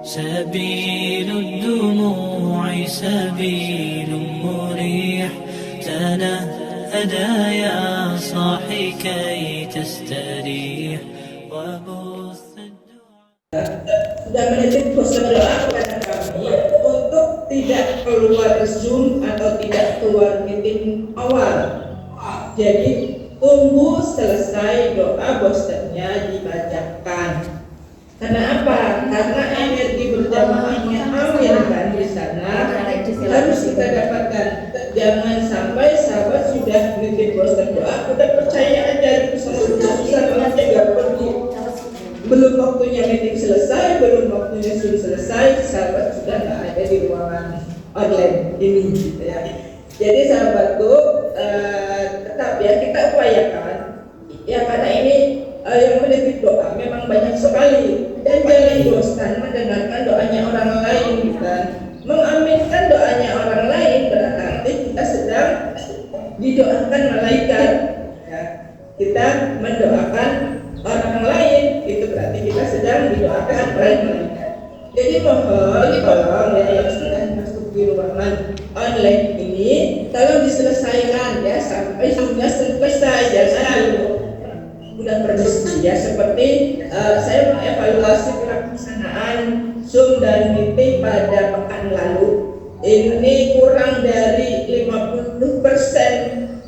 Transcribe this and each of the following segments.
سبيل الدموع سبيل مريح تنهدى يا صاحي كي تستريح وبث sudah menitip pesan doa kepada kami untuk tidak keluar Zoom atau tidak keluar meeting awal. Jadi tunggu selesai doa boosternya dibacakan. Karena apa? Karena energi berjamaahnya ambil kan di sana harus kita dapatkan. Jangan sampai sahabat sudah menitip booster doa, udah percaya aja itu susah banget nggak pergi. Belum waktunya meeting selesai, belum waktunya Zoom selesai, sahabat sudah nggak ada di ruangan online ini, gitu ya. Jadi sahabatku, tetap ya kita upayakan, ya karena ini yang menitip doa memang banyak sekali, dan jangan bosan mendengarkan doanya orang lain, bukan mengaminkan doanya orang lain berarti kita sedang didoakan malaikat. Ya, kita mendoakan orang lain itu berarti kita sedang didoakan oleh malaikat. Jadi mohon tolong ya yang sudah masuk di ruangan online ini tolong diselesaikan ya sampai sudah selesai, jangan udah permisi ya. Seperti saya mengevaluasi pelaksanaan Zoom dan meeting pada pekan lalu, ini kurang dari 50%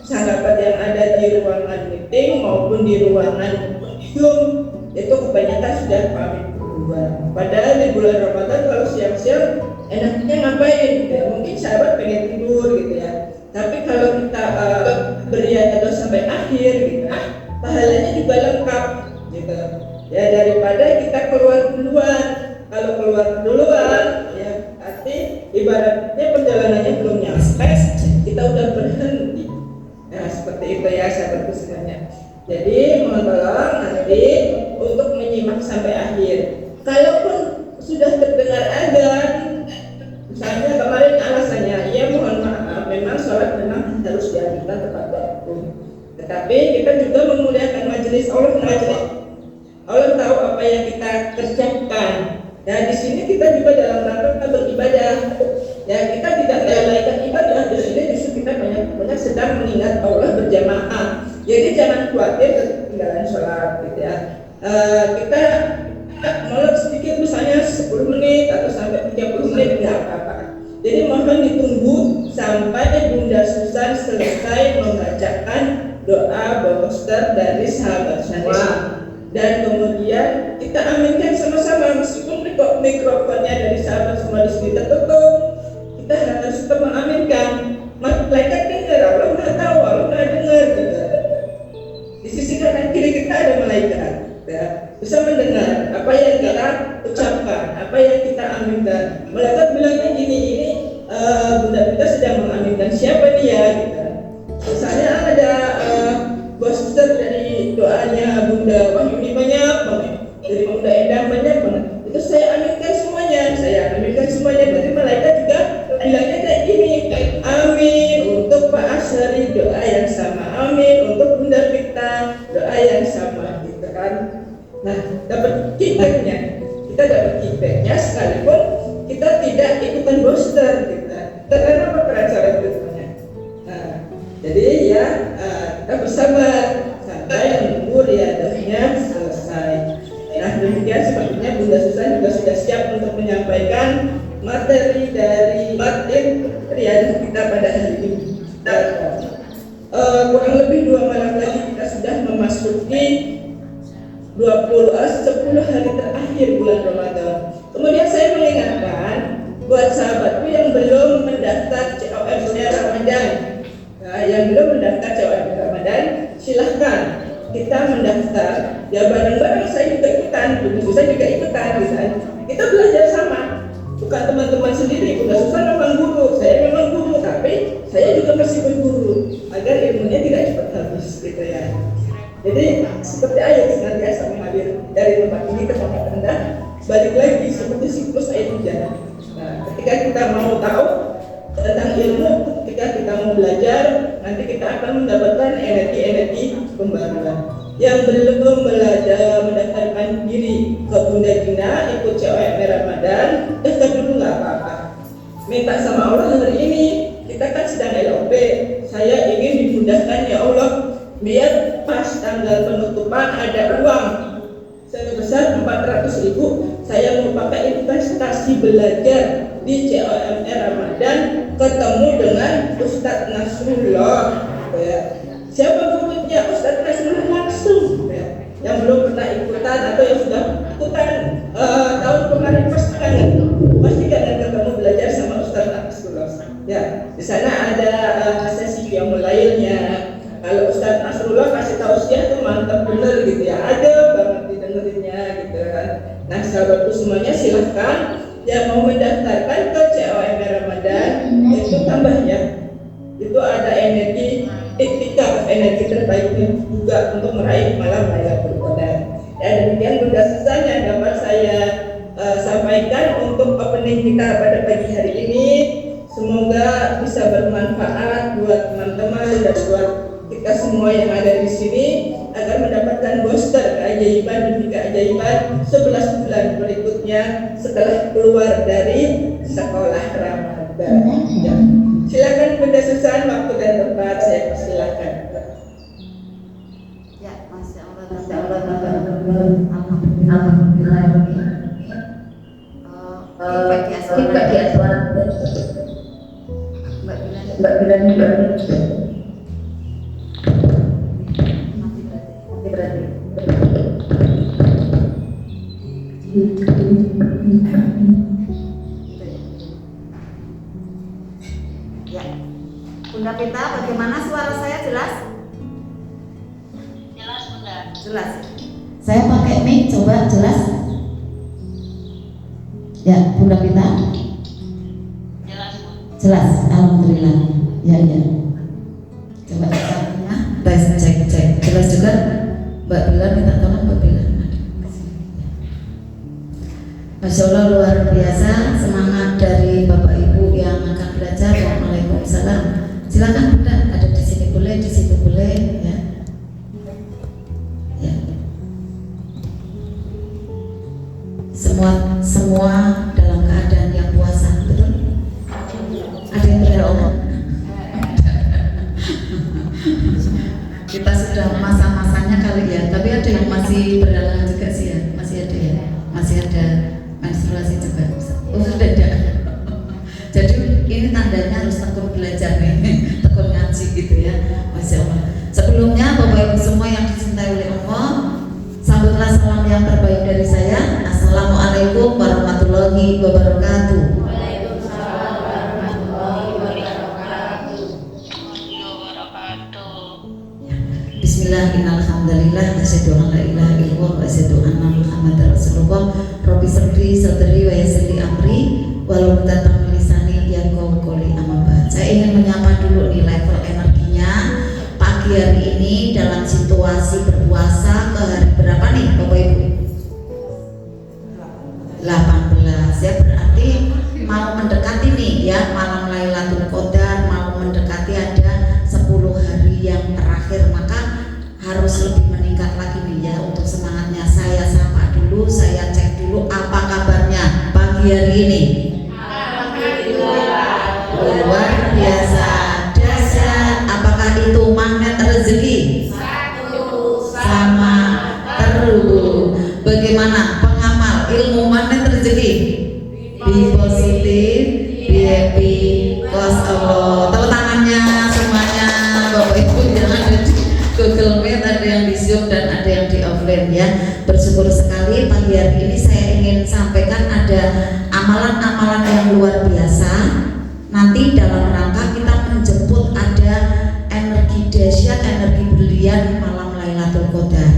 sahabat yang ada di ruangan meeting maupun di ruangan Zoom itu kebanyakan sudah pamit duluan. Padahal di bulan Ramadan kalau siang-siang enaknya ngapain? Ya, mungkin sahabat pengen tidur gitu ya. Tapi kalau kita beribadah sampai akhir gitu, pahalanya juga lengkap gitu. Ya daripada kita keluar duluan. Kalau keluar duluan ya arti ibaratnya perjalanannya belum nyampe, kita udah berhenti. Nah seperti itu ya sahabatku semuanya. Jadi mohon tolong nanti untuk menyimak sampai akhir. Kalaupun sudah terdengar adzan, misalnya kemarin alasannya, ya mohon maaf, memang sholat memang harus diajukan tepat waktu. Tetapi kita juga memuliakan majelis Allah. Allah tahu apa yang kita kerjakan. Dan di sini kita juga dalam rangka beribadah. Ya kita tidak melalaikan ibadah. Di sini justru kita banyak sedang mengingat Allah berjamaah. Jadi jangan khawatir ketinggalan sholat gitu ya. Kita molor sedikit misalnya 10 menit atau sampai 30 menit nggak apa-apa. Jadi mohon ditunggu sampai Bunda Susan selesai membacakan doa booster dari sahabat semua. Dan kemudian kita aminkan sama-sama meskipun mikrofonnya dari sahabat semua di sini tertutup, kita harus tetap mengaminkan. Malaikat dengar, Allah nggak tahu, Allah nggak dengar gitu. Di sisi kanan kiri kita ada malaikat, ya, bisa mendengar apa yang kita ucapkan, apa yang kita aminkan. Malaikat bilangnya gini, ini bunda sedang mengaminkan siapa dia, gitu. Misalnya ada booster dari doanya Bunda Wahyuni banyak banget, dari Bunda Endang banyak banget. Itu saya aminkan semuanya. Berarti malaikat juga bilangnya kayak gini, amin untuk Pak Asyari doa yang sama, amin untuk Bunda Vita doa yang sama, gitu kan. Nah, dapat feedbacknya, kita dapat feedbacknya sekalipun kita tidak ikutan booster, gitu. Karena apa cara berikutnya? Nah, jadi ya kita bersabar sampai menunggu riadahnya selesai. Nah demikian sepertinya Bunda Susan juga sudah siap untuk menyampaikan materi dari batin riadah kita pada hari ini. Kurang lebih 2 malam lagi kita sudah memasuki 10 hari terakhir bulan Ramadan. Kemudian saya mengingatkan buat sahabatku yang belum mendaftar COM-nya Ramadan. Nah, yang belum mendaftar COM Ramadan, silahkan kita mendaftar. Ya bareng-bareng saya juga ikutan, Bunda Susan juga ikutan, misalnya. Kita belajar sama, bukan teman-teman sendiri. Bunda Susan memang guru, saya memang guru, tapi saya juga masih berguru agar ilmunya tidak cepat habis, gitu ya. Jadi seperti air senantiasa mengalir dari tempat ini ke tempat rendah, balik lagi seperti siklus air hujan. Nah, ketika kita mau tahu tentang ilmu, ketika kita mau belajar, nanti kita akan mendapatkan energi pembaruan. Yang belum belajar mendaftarkan diri ke Bunda Dina ikut COM Ramadan Ramadan, daftar dulu nggak apa-apa. Minta sama Allah hari ini, kita kan sedang LOP, saya ingin dimudahkan ya Allah, biar pas tanggal penutupan ada uang sebesar 400.000, saya mau pakai investasi belajar di COMR Ramadan, ketemu dengan Ustadz Nasrullah. Ya. Siapa gurunya? Ustadz Nasrullah langsung. Ya. Yang belum pernah ikutan atau yang sudah ikutan tahun kemarin pasti kan ketemu belajar sama Ustadz Nasrullah. Ya, di sana ada sesi yang lainnya. Kalau Ustadz Nasrullah kasih tausiah tuh mantap bener gitu ya, ada banget didengerinnya gitu kan. Nah sahabatku semuanya silahkan yang mau mendaftarkan ke COMR Ramadan itu tambah ya. Itu ada energi energi terbaiknya juga untuk meraih malam Lailatul Qadar. Dan demikian sudah selesai yang dapat saya sampaikan untuk opening kita pada pagi hari ini. Semoga bisa bermanfaat buat teman-teman dan buat kita semua yang ada di sini agar mendapatkan booster keajaiban demi keajaiban 11 bulan berikutnya setelah keluar dari sekolah Ramadan. Ya. Silakan Bunda Susan, waktu dan tempat saya persilakan. Ya, Masya Allah, alhamdulillah. Kita di aswan. Mbak Bilan berarti. Ya, Bunda Pita, bagaimana suara saya jelas? Jelas, Bunda. Jelas. Saya pakai mic, coba jelas. Ya, Bunda Pita. Jelas, Bu. Jelas, alhamdulillah. Ya. Coba caranya. Cek. Jelas juga. Mbak Bila minta tolong Mbak Bila. Masya Allah, luar biasa semangat dari Bapak Ibu yang akan belajar. Waalaikumsalam. Silakan Bunda, ada di sini boleh, di situ boleh, ya. Ya. Semua dalam keadaan yang puasa, betul? Ada yang berdoa. Kita sudah masa-masanya kali ya, tapi ada yang masih berhalangan juga sih ya, masih ada menstruasi juga. Oh sudah ada. Jadi ini tandanya harus tekun belajar nih, tekun ngaji gitu ya, Masya Allah. Sebelumnya Bapak Ibu semua yang dicintai oleh Allah, sambutlah salam yang terbaik dari saya. Assalamualaikum warahmatullahi wabarakatuh. Bismillahirrahmanirrahim. Asyhadu an la ilaha illallah wa asyhadu anna Muhammadar Rasulullah. Rabbi sadri wa yassir li amri walau tatami lisani yaqulu qouli amma ba'd. Saya ingin menyapa dulu nih level energinya pagi hari ini dalam situasi berpuasa ke hari berapa nih Bapak Ibu? 18 ya, berarti mau mendekati nih ya malam Lailatul Qadar, mau mendekati ada 10 hari yang terakhir, maka harus lebih meningkat lagi nih ya untuk semangatnya. Saya sapa dulu, saya cek dulu apa kabarnya pagi hari ini. Luar biasa, dahsyat. Apakah itu magnet rezeki? Sama terhubung. Bagaimana pengamal ilmu magnet rezeki? Be positive, be happy, cause Allah. Tepuk tangannya semuanya Bapak Ibu yang ada di Google Meet, ada yang di Zoom dan ada yang di offline ya. Bersyukur sekali pagi hari ini saya ingin sampaikan ada amalan-amalan yang luar biasa. Nanti dalam rangka kita menjemput ada energi dahsyat, energi brilian malam Lailatul Qadar.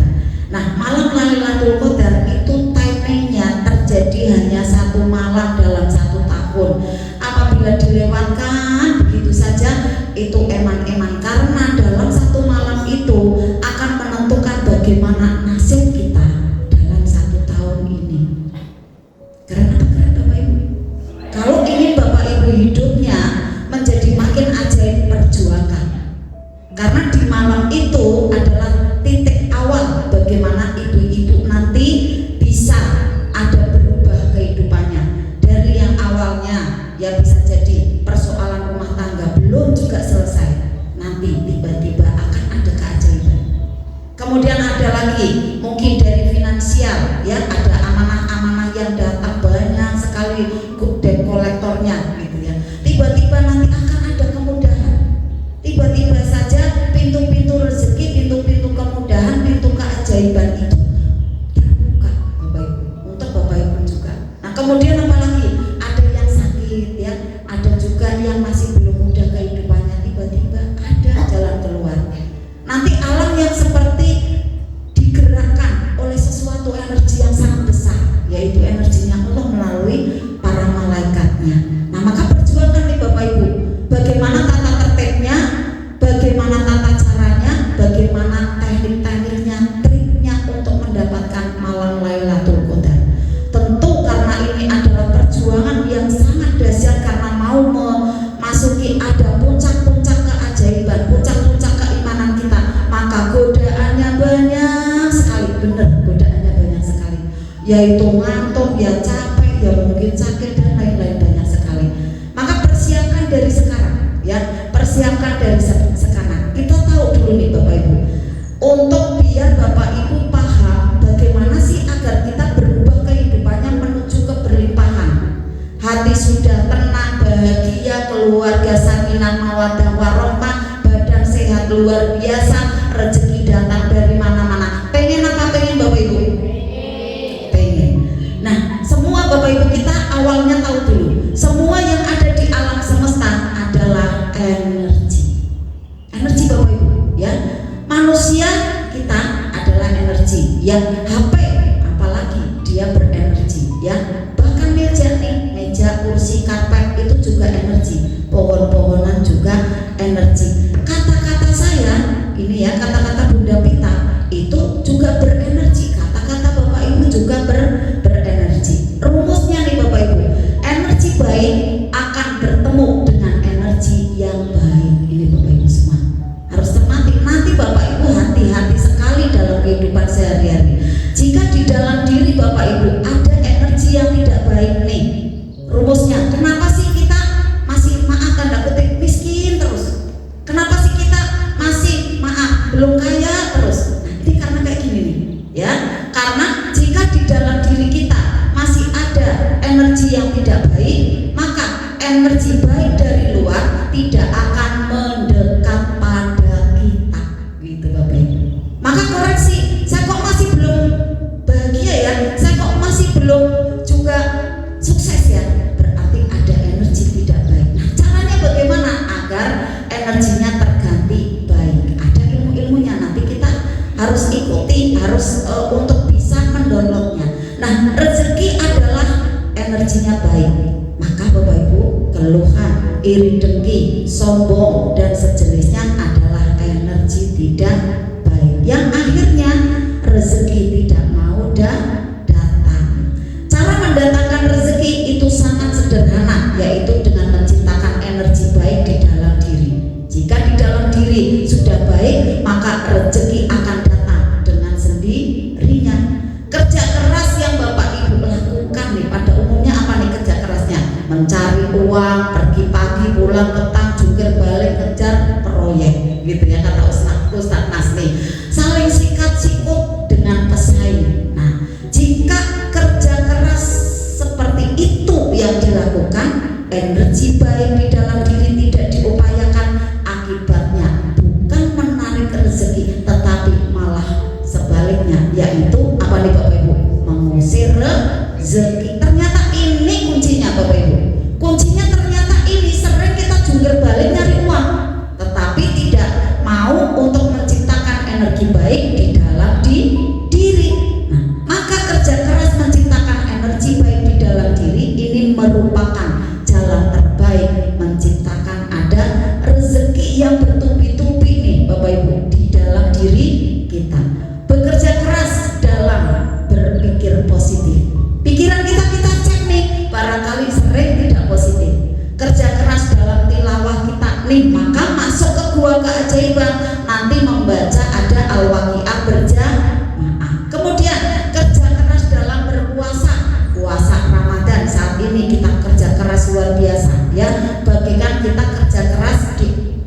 Nah, malam Lailatul Qadar itu timingnya terjadi hanya 1 malam dalam 1 tahun. Apabila dilewatkan begitu saja, itu eman-eman, karena dalam 1 malam itu akan menentukan bagaimana nasib kita dalam 1 tahun ini. Keren apa keren Bapak Ibu? Kalau ingin Bapak Ibu hidupnya menjadi makin ajaib, perjuangkan. Karena di malam itu adalah titik awal bagaimana ibu-ibu nanti bisa ada berubah kehidupannya. ya bisa jadi persoalan rumah tangga belum juga selesai, nanti tiba-tiba akan ada keajaiban. Kemudian ada lagi mungkin dari finansial, ya ada amanah-amanah yang datang banyak sekali debt kolektornya gitu ya. Tiba-tiba nanti akan ada kemudahan. Tiba-tiba saja pintu-pintu rezeki, pintu-pintu kemudahan, pintu keajaiban itu terbuka Bapak Ibu, untuk Bapak Ibu juga. Nah kemudian apalagi ada yang sakit ya, ada juga yang masih belum mudah kehidupannya, tiba-tiba ada jalan keluar. Nanti alam yang seperti digerakkan oleh sesuatu energi yang sangat besar, yaitu energinya Allah melalui para malaikatnya. Nah maka perjuangkan nih Bapak Ibu, bagaimana tata tertibnya, bagaimana tata caranya, bagaimana teknik-tekniknya, triknya untuk mendapatkan malam Lailatul Qadar. Tentu karena ini adalah perjuangan yang sangat dahsyat, karena mau memasuki ada puncak-puncak keajaiban, puncak-puncak keimanan kita, maka godaannya banyak sekali, benar godaannya banyak sekali, yaitu ngantuk, ya capek, ya mungkin sakit dan lain-lain banyak sekali. Maka persiapkan dari sekarang ya, persiapkan dari sekarang. Kita tahu dulu nih Bapak Ibu, untuk biar Bapak Ibu paham bagaimana sih agar kita berubah kehidupannya menuju keberlimpahan. Hati sudah tenang, bahagia, keluarga sakinah mawaddah warahmah, badan sehat luar biasa, rezeki datang dari mana-mana. Pengen apa pengen Bapak Ibu? Pengen. Nah, semua Bapak Ibu kita awalnya tahu dulu, semua yang ada di alam semesta adalah energi. Energi Bapak Ibu, ya. Manusia kita adalah energi. Yang HP apalagi dia berenergi, ya. Bahkan meja nih, meja, kursi, karpet itu juga energi. Pohon-pohonan juga energi. Kata-kata saya ini ya, kata-kata Bunda Pita itu juga berenergi. Kata-kata Bapak Ibu juga berenergi. Rumusnya nih Bapak Ibu, energi baik akan bertemu dengan energi yang baik. Ini Bapak Ibu semua harus cermati. Nanti Bapak Ibu hati-hati sekali dalam kehidupan sehari-hari. Jika di dalam diri Bapak Ibu ada energi yang tidak baik nih, rumusnya, kenapa sih kita masih maaf tanda kutip miskin terus? Kenapa sih kita masih maaf belum kaya terus? Nah, ini karena kayak gini nih, ya. Karena jika di dalam diri kita masih ada energi yang tidak baik, maka energi baik dari luar tidak akan mendekat pada kita, gitu Bapak Ibu. Maka koreksi, saya kok masih belum bahagia ya, saya kok masih belum juga sukses ya, berarti ada energi tidak baik. Nah caranya bagaimana agar energinya terganti baik? Ada ilmu-ilmunya, nanti kita harus ikuti, harus untuk bisa mendownloadnya. Nah rezeki adalah energinya baik, maka Bapak Ibu keluhan, iri dengki, sombong dan sejenisnya adalah energi tidak baik, yang akhirnya rezeki tidak mau datang. Cara mendatangkan rezeki itu sangat sederhana, yaitu dengan menciptakan energi baik di dalam diri. Jika di dalam diri sudah baik, maka rezeki akan datang dengan sendirinya. Kerja keras yang Bapak Ibu lakukan nih, pada umumnya apa nih kerja kerasnya? Mencari uang, pergi pagi, pulang petang, jungkir balik, kejar proyek, gitu ya kata Ustaz Nasri. Saling sikat sikut dengan pesaing. Nah, jika kerja keras seperti itu yang dilakukan, energi baik di dalam diri tidak diupayakan, akibatnya bukan menarik rezeki, tetapi malah sebaliknya, yaitu apa nih Bapak Ibu? Mengusir rezeki. Ternyata ini kuncinya Bapak Ibu. Kuncinya ternyata ini, sering kita jungkir balik nyari uang, tetapi tidak mau untuk menciptakan energi baik di dalam diri. Nah, maka kerja keras menciptakan energi baik di dalam diri ini merupakan jalan terbaik menciptakan ada rezeki yang bertubi-tubi nih Bapak Ibu di dalam diri kita. Bekerja keras dalam berpikir positif. Pikiran kita cek nih, barangkali sering tidak positif. Kerja keras dalam tilawah kita nih, maka masuk ke gua keajaiban, nanti membaca ada Al-Waqiah berjamaah. Kemudian kerja keras dalam berpuasa, puasa Ramadan saat ini kita kerja keras luar biasa ya, bagikan kita kerja keras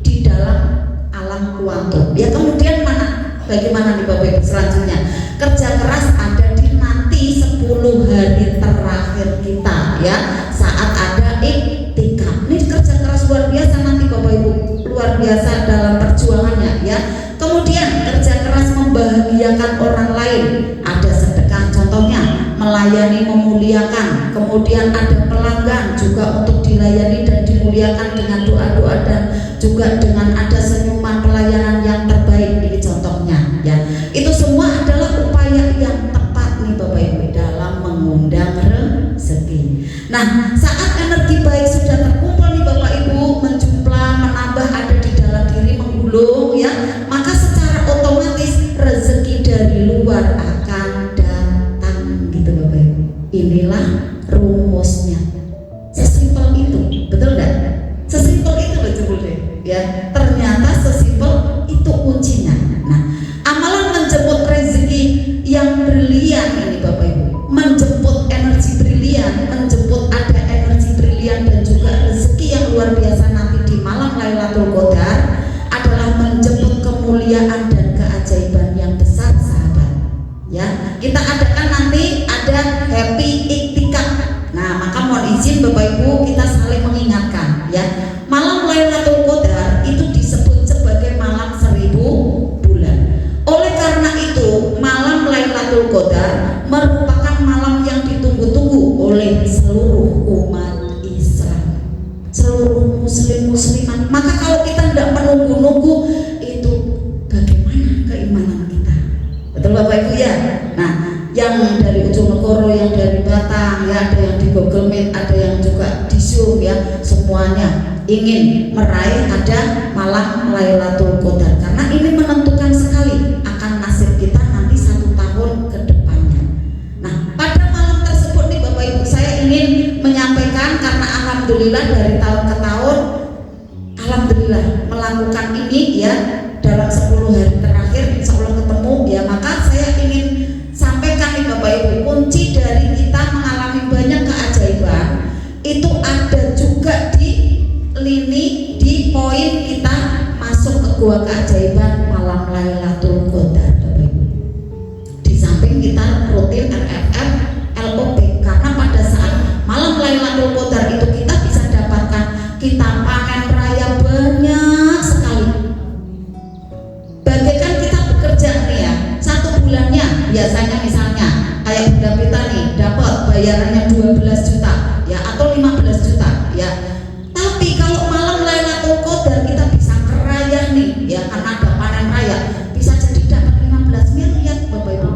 di dalam alam kuantum ya. Kemudian bagaimana nih Bapak Ibu selanjutnya? Kerja keras ada di nanti 10 hari terakhir kita ya, saat ada iktikaf. Ini kerja keras luar biasa nanti Bapak Ibu, luar biasa dalam perjuangannya ya. Kemudian kerja keras membahagiakan orang lain, ada sedekah contohnya, melayani, memuliakan. Kemudian ada pelanggan juga untuk dilayani dan dimuliakan dengan doa-doa dan juga dengan ada senyuman pelayanan yang terbaik. Ini contohnya ya. Itu semua adalah upaya yang tepat nih Bapak Ibu dalam mengundang rezeki. Nah, saat energi baik sudah terkumpul nih Bapak Ibu, menjumlah, menambah, ada di dalam diri, menggulung ya, maka secara otomatis rezeki dari luar akan datang gitu Bapak Ibu. Inilah rumusnya. Sesimpel itu, betul enggak? Sesimpel itu loh Jebul deh ya. Ternyata sesimpel itu kuncinya. Nah, amalan menjemput rezeki yang brilian ini Bapak Ibu, menjemput energi brilian, menjemput ada energi brilian dan juga rezeki yang luar biasa nanti di malam Lailatul Qadar adalah menjemput kemuliaan dan keajaiban yang besar sahabat ya. Kita adakan nanti ada happy iktikaf. Nah, maka mohon izin Bapak Ibu kita saling mengingatkan ya, malam Lailatul Qadar itu disebut sebagai malam 1000 bulan. Oleh karena itu malam Lailatul Qadar merupakan malam yang ditunggu-tunggu oleh seluruh umat Islam, seluruh muslim-muslimat. Maka kalau kita tidak menunggu-nunggu, itu bagaimana keimanan kita? Betul Bapak Ibu ya? Nah, yang dari ujung negara, yang dari Batang ya, ada yang di Google Meet, ada yang juga di Zoom ya, semuanya ingin meraih ada malam Lailatul Qadar karena ini menentukan sekali akan nasib kita nanti 1 tahun ke depannya. Nah, pada malam tersebut nih Bapak Ibu, saya ingin menyampaikan karena alhamdulillah dari tahun ke tahun alhamdulillah melakukan ini ya, dalam 10 hari terakhir insya Allah ketemu ya, maka saya ingin sampaikan nih Bapak Ibu, kunci dari kita mengalami banyak keajaiban itu ada juga di lini, di poin kita masuk ke gua keajaiban malam Lailatul Qadar Bapak Ibu. Di samping kita rutin RFF, LOP, karena pada saat malam Lailatul Qadar itu kita bisa dapatkan, kita panen raya banyak sekali. Bagaikan kita bekerja nih ya, 1 bulannya biasanya misalnya kayak Bunda Pita nih dapat bayarannya 12 juta ya atau 15 juta ya. Tapi kalau malam Lailatul Qadar kita bisa keraya nih ya, karena ada panen raya, bisa jadi dapat 15 miliar Bapak Ibu.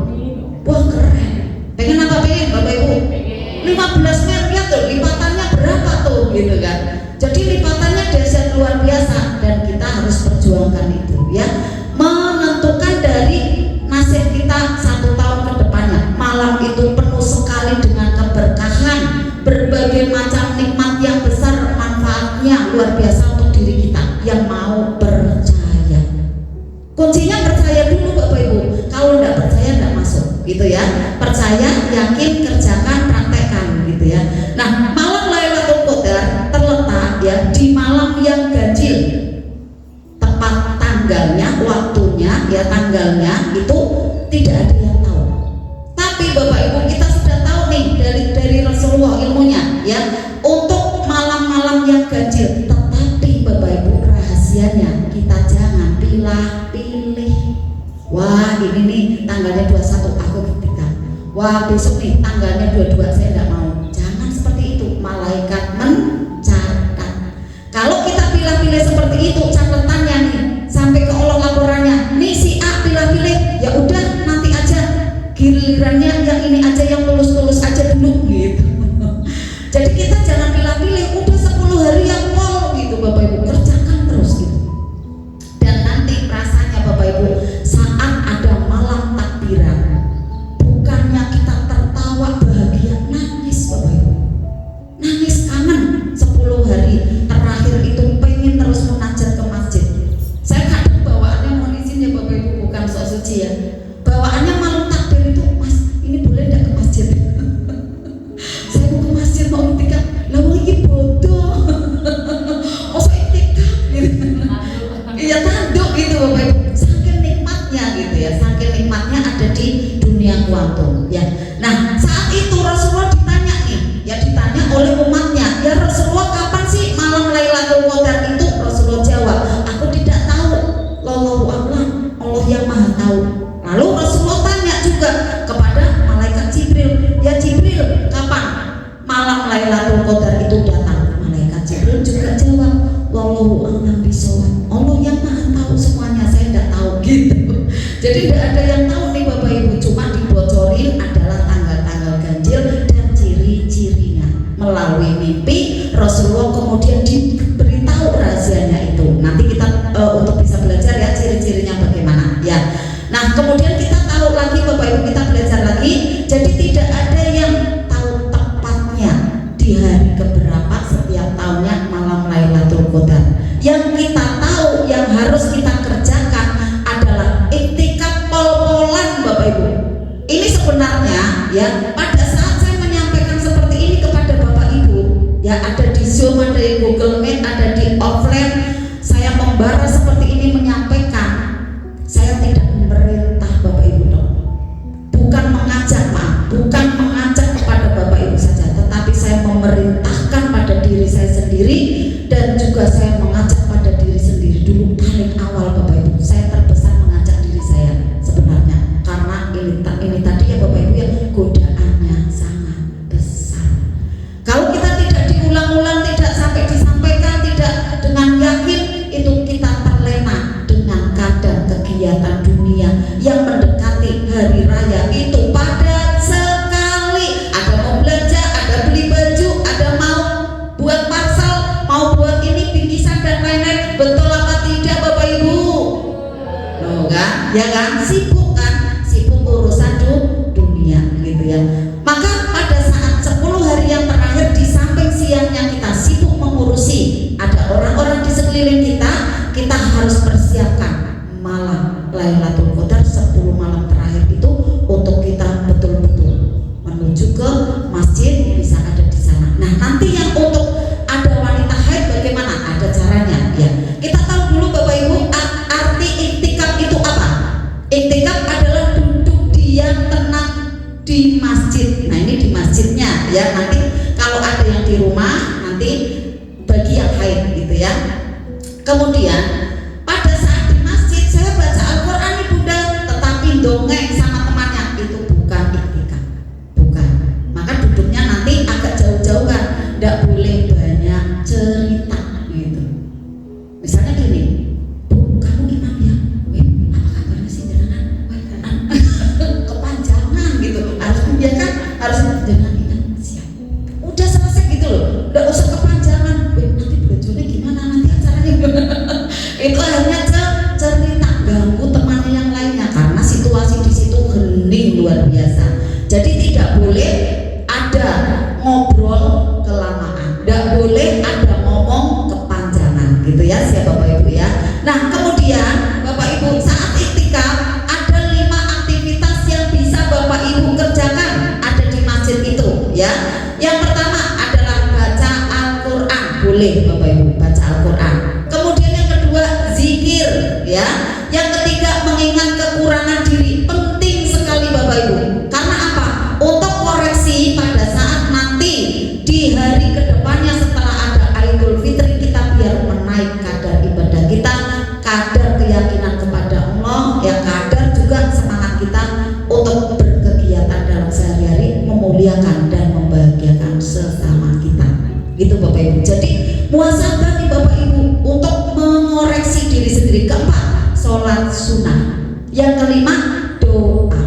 Wah keren. Pengen apa pengen Bapak Ibu? 15 miliar tuh lipatannya berapa tuh gitu kan. Jadi lipatannya dahsyat luar biasa dan kita harus perjuangkan itu ya. Menentukan dari nasib kita 1 tahun ke depannya. Malam itu penuh sekali dengan keberkahan, berbagai macam nikmat yang besar, manfaatnya luar biasa untuk diri kita yang mau percaya. Kuncinya percaya dulu Bapak Ibu. Kalau tidak percaya tidak masuk gitu ya. Percaya, yakin, kerjakan, praktekkan gitu ya. Nah, malam Lailatul Qadar terletak ya di malam yang ganjil. Tepat tanggalnya, waktunya ya, tanggalnya itu tidak ada yang tahu. Tapi Bapak Ibu kita sudah tahu nih dari Rasulullah ilmunya ya, untuk malam-malam yang ganjil. Tetapi Bapak Ibu rahasianya kita jangan pilih-pilih. Wah ini nih tanggalnya 21 aku ketika, wah besok nih tanggalnya 22 saya tidak mau. Jangan seperti itu, malaikat mencatat. Kalau kita pilih-pilih seperti itu, catatannya nih sampai ke Allah laporannya, nih si A pilih-pilih, ya udah nanti aja gilirannya yang ini aja, yang lulus-lulus aja dulu gitu. Jadi kita jangan pilih-pilih, udah 10 hari yang pol gitu Bapak Ibu, kerjakan terus gitu. Dan nanti rasanya Bapak Ibu saat ada malam takbiran, bukannya kita tertawa bahagia, nah Lailatul Qadar itu datang, malaikat Jibril juga jawab, wallahu a'lam bishawab. Allah yang maha tahu semuanya, saya tidak tahu gitu. Jadi tidak ada yang tahu nih Bapak Ibu, cuma dibocorin adalah tanggal-tanggal ganjil dan ciri-cirinya melalui mimpi. Rasulullah kemudian diberitahu rahasianya itu. Nanti kita untuk bisa belajar ya ciri-cirinya bagaimana ya. Nah kemudian kita tahu lagi Bapak Ibu, kita belajar lagi. Jadi tidak ada yang tahu tepatnya di hari keberapa setiap tahunnya malam Lailatul Qadar. Yang kita tahu, yang harus kita kerjakan adalah iktikaf pol-polan Bapak Ibu. Ini sebenarnya ya, pada saat saya menyampaikan seperti ini kepada Bapak Ibu ya, ada di Zoom, ada di Google Meet, ada di offline, saya membara seperti ini menyampaikan, saya tidak memerintah Bapak Ibu dong. Bukan mengajak, bukan mengajak kepada Bapak Ibu saja, tetapi saya memerintahkan pada diri saya sendiri dan juga saya mengajak pada diri sendiri dulu. Paling awal Bapak Ibu, saya terbesar mengajak diri saya sebenarnya, karena ini tadi ya Bapak Ibu ya, godaannya sangat besar. Kalau kita tidak diulang-ulang, tidak sampai disampaikan, tidak dengan yakin, itu kita terlena dengan kadar kegiatan dunia yang mendekati hari raya itu padat sekali. Ada mau belanja, ada beli baju, ada mau buat parcel, mau buat ini bingkisan dan lain-lain. Betul apa tidak Bapak Ibu? Loh kan? Ya kan? Sibuk kan? Sibuk urusan dunia gitu ya. Maka pada saat 10 hari yang terakhir, di samping siangnya kita sibuk mengurusi ada orang-orang di sekeliling kita, kita harus persiapkan malam Lailatul Qadar 10 malam terakhir itu untuk kita betul-betul menuju ke masjid, bisa ada di sana. Nah nanti yang untuk ada wanita haid bagaimana? Ada caranya ya. Kita tahu dulu Bapak Ibu, arti iktikaf itu apa? Iktikaf adalah duduk diam tenang di masjid. Nah ini di masjidnya ya. Nanti kalau ada yang di rumah, nanti bagi yang haid gitu ya. Kemudian pada saat di masjid saya baca Al-Quran nih Bunda, tetapi dongeng sama temannya, itu bukan iktikaf, bukan. Maka duduknya nanti agak jauh-jauhan, tidak boleh banyak cerita gitu. Misalnya gini, Bu, kamu imam ya? Wih, apa kabarnya sih jangan? Kepanjangan gitu. Harus ya kan? Harus dengan ingat siap. Udah selesai gitu loh. Udah usah kepanjangan. Wih, nanti bajunya gimana? Nanti acaranya gimana? Itu akhirnya cerita, ganggu temannya yang lainnya karena situasi di situ hening luar biasa. Jadi tidak boleh ada ngobrol kelamaan, tidak boleh ada ngomong kepanjangan gitu ya, siapa Bapak Ibu ya. Nah kemudian Bapak Ibu saat iktikaf ada 5 aktivitas yang bisa Bapak Ibu kerjakan ada di masjid itu ya. Yang pertama adalah baca Al-Quran, boleh Bapak Ibu baca Al-Quran. Kemudian yang kedua zikir ya. Yang ketiga mengingat kekurangan diri, penting sekali Bapak Ibu. Karena apa? Untuk koreksi pada saat nanti di hari kedepannya setelah ada Idul Fitri, kita biar menaik kadar ibadah kita, kadar keyakinan kepada Allah ya, kadar juga semangat kita untuk berkegiatan dalam sehari-hari, memuliakan dan membahagiakan sesama kita gitu Bapak Ibu. Jadi muhasabah nih Bapak Ibu untuk mengoreksi diri sendiri. Keempat, sholat sunnah. Yang kelima, doa.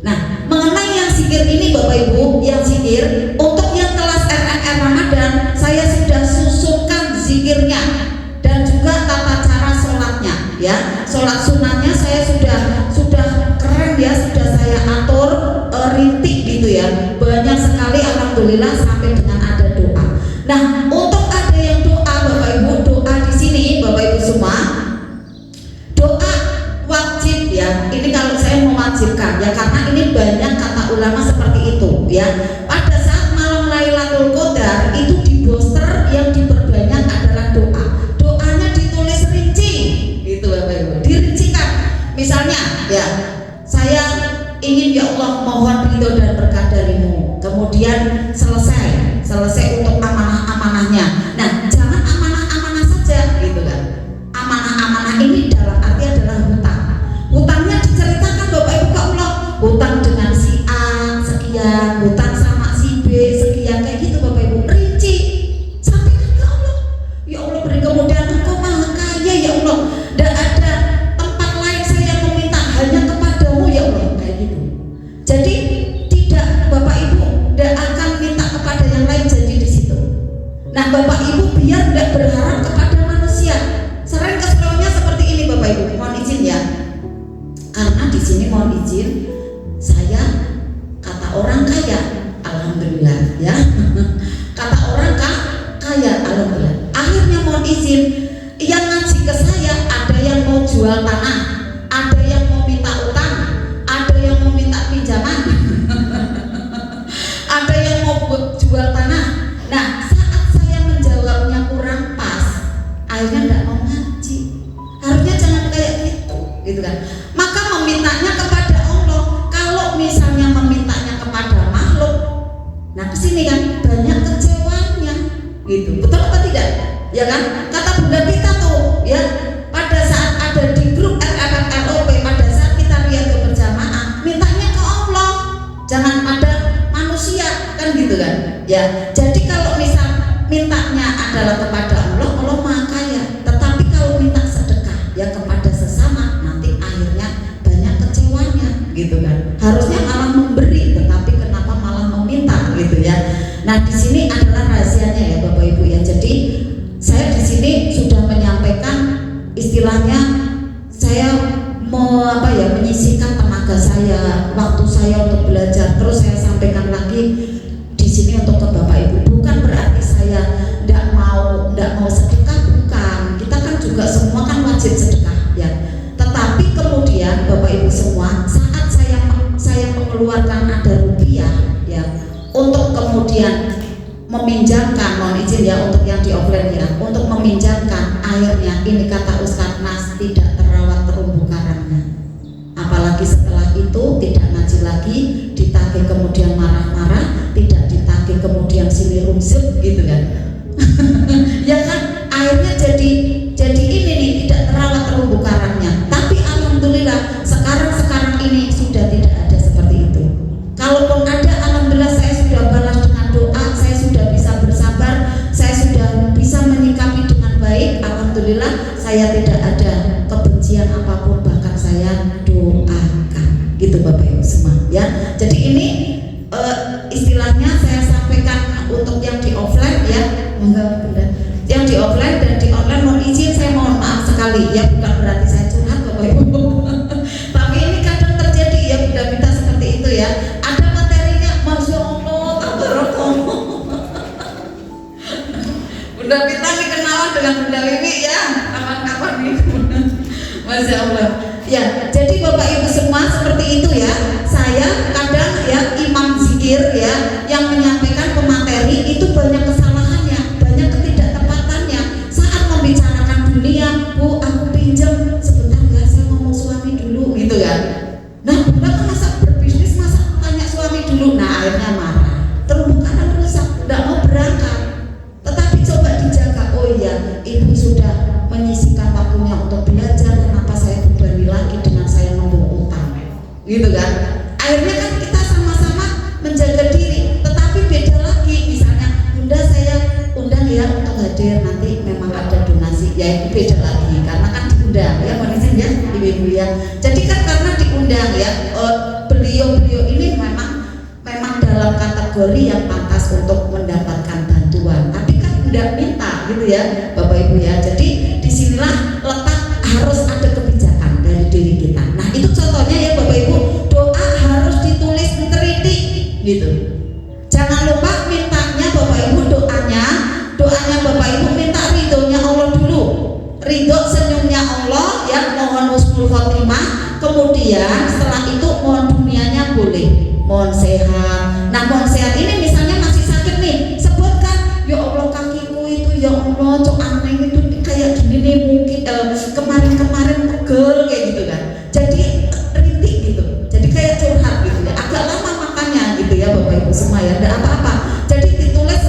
Nah mengenai yang zikir ini Bapak Ibu, yang zikir untuk yang kelas RNR Ramadan, saya sudah susunkan zikirnya dan juga tata cara sholatnya ya. Sholat sunnahnya saya sudah keren ya, sudah saya atur rintik gitu ya, banyak sekali alhamdulillah sampai dengan ada doa. Nah untuk ada yang doa Bapak Ibu, doa di sini Bapak Ibu semua, doa wajib ya. Ini kalau saya mewajibkan ya, karena ini banyak kata ulama seperti itu ya. Pada saat malam Lailatul Qadar itu di poster yang diperbanyak adalah doa. Doanya ditulis rinci gitu Bapak Ibu, dirincikan. Misalnya ya, saya ingin ya Allah mohon ridho dan berkah darimu. Kemudian selesai untuk amanah-amanahnya. Nah jangan amanah-amanah saja gitu kan. Amanah-amanah ini dalam arti adalah hutang. Hutangnya diceritakan Bapak Ibu ke Allah. Hutang dengan si A sekian, hutang sama Nah Bapak Ibu biar nggak berharap kepada manusia. Sering keselnya seperti ini Bapak Ibu, mohon izin ya. Karena di sini mohon izin, saya kata orang kaya, alhamdulillah ya. Kata orang kaya, alhamdulillah. Akhirnya mohon izin, yang ngaji ke saya ada yang mau jual tanah, ada yang mau minta utang, ada yang mau minta pinjaman, ada yang mau jual tanah. Nah saat saya menjawabnya kurang pas, akhirnya nggak mau ngaji. Harusnya jangan kayak gitu kan. Maka memintanya kepada Allah. Kalau misalnya memintanya kepada makhluk, nah kesini kan banyak kecewanya, gitu. Betul apa tidak? Ya kan? Kata Bunda kita tuh, ya pada saat ada di grup ROP, pada saat kita lihat berjamaah, mintanya ke Allah, jangan pada manusia, kan gitu kan? Ya. Jadi kalau misal mintanya adalah kepada Allah, Allah Maha Kaya. Tetapi kalau minta sedekah ya kepada sesama, nanti akhirnya banyak kecewanya, gitu kan? Harusnya malah memberi, tetapi kenapa malah meminta, gitu ya? Nah di sini adalah rahasianya ya Bapak Ibu ya. Jadi saya di sini sudah menyampaikan istilahnya, saya menyisihkan tenaga saya, waktu saya untuk belajar. Terus saya sampaikan lagi di sini untuk ke Bapak Ibu, bukan berarti saya tidak mau sedekah, bukan. Kita kan juga semua kan wajib sedekah ya. Tetapi kemudian Bapak Ibu semua, saat saya mengeluarkan ada rupiah ya, untuk kemudian meminjamkan, mohon izin ya untuk yang di offline ya, untuk meminjamkan, akhirnya ini kata Ustadz Nas tidak terawat terumbu karangnya. Apalagi setelah itu tidak ngaji lagi, ditagih kemudian marah-marah, tidak ditagih kemudian sini rumsut, gitu kan? Ya kan, akhirnya jadi ini nih, tidak terawat terumbu karangnya. Tapi alhamdulillah sekarang ini sudah tidak ada seperti itu. Kalaupun ada, alhamdulillah saya sudah balas dengan doa, saya sudah bisa bersabar, saya sudah bisa menyikapi dengan baik. Alhamdulillah saya tidak ada kebencian apapun, bahkan saya doakan, gitu Bapak Ibu semua ya. Jadi ini istilahnya saya sampaikan untuk yang di offline ya, yang di offline dan di online. Mohon izin, saya mohon maaf sekali ya, bukan berarti saya curhat Bapak Ibu. Tapi ini kadang terjadi ya, Bunda Mita seperti itu ya. Ada materinya, Masya Allah, tabarakallah. Bunda Mita ini kenalan dengan Bunda Wiwi ya, kapan-kapan nih. Masya Allah. Ya, jadi Bapak Ibu semua seperti itu ya. Saya kadang ya imam zikir ya yang menyampaikan pemateri itu banyak kesalahannya, banyak ketidaktepatannya. Saat membicarakan dunia, Bu, aku pinjam sebentar ya, saya ngomong suami dulu, gitu kan. Nah, Bunda kan masa berbisnis, masa tanya suami dulu. Nah, akhirnya marah. Terumbu karang rusak, tidak mau berangkat. Tetapi coba dijaga. Oh iya, Ibu sudah menyisihkan waktunya untuk belajar, kenapa saya berbani lagi dengan saya nunggu utang, gitu kan? Akhirnya kan kita sama-sama menjaga diri. Tetapi beda lagi, misalnya Bunda saya undang ya untuk hadir, nanti memang ada donasi, ya itu beda lagi karena kan diundang ya, mohon izin ya Ibu ya. Jadi kan karena diundang ya, beliau ini memang dalam kategori yang pantas untuk mendapatkan bantuan, tapi kan tidak minta, gitu ya Bapak Ibu ya. Jadi disinilah letak harus ada kebijakan dari diri kita. Nah itu contohnya ya Bapak Ibu, doa harus ditulis diteliti, gitu. Jangan lupa mintanya Bapak Ibu, doanya Bapak Ibu minta ridhonya Allah dulu, ridho senyumnya Allah ya, mohon husnul khotimah. Kemudian setelah itu mohon dunianya boleh, mohon sehat. Nah mohon sehat ini misalnya masih sakit nih, sebutkan ya Allah kakiku itu ya Allah cok aneh itu kayak gini nih, mungkin kemarin pegel kayak gitu kan. Jadi rintik gitu, jadi kayak curhat gitu ya, agak lama makannya gitu ya Bapak Ibu semua ya, enggak apa-apa. Jadi ditulis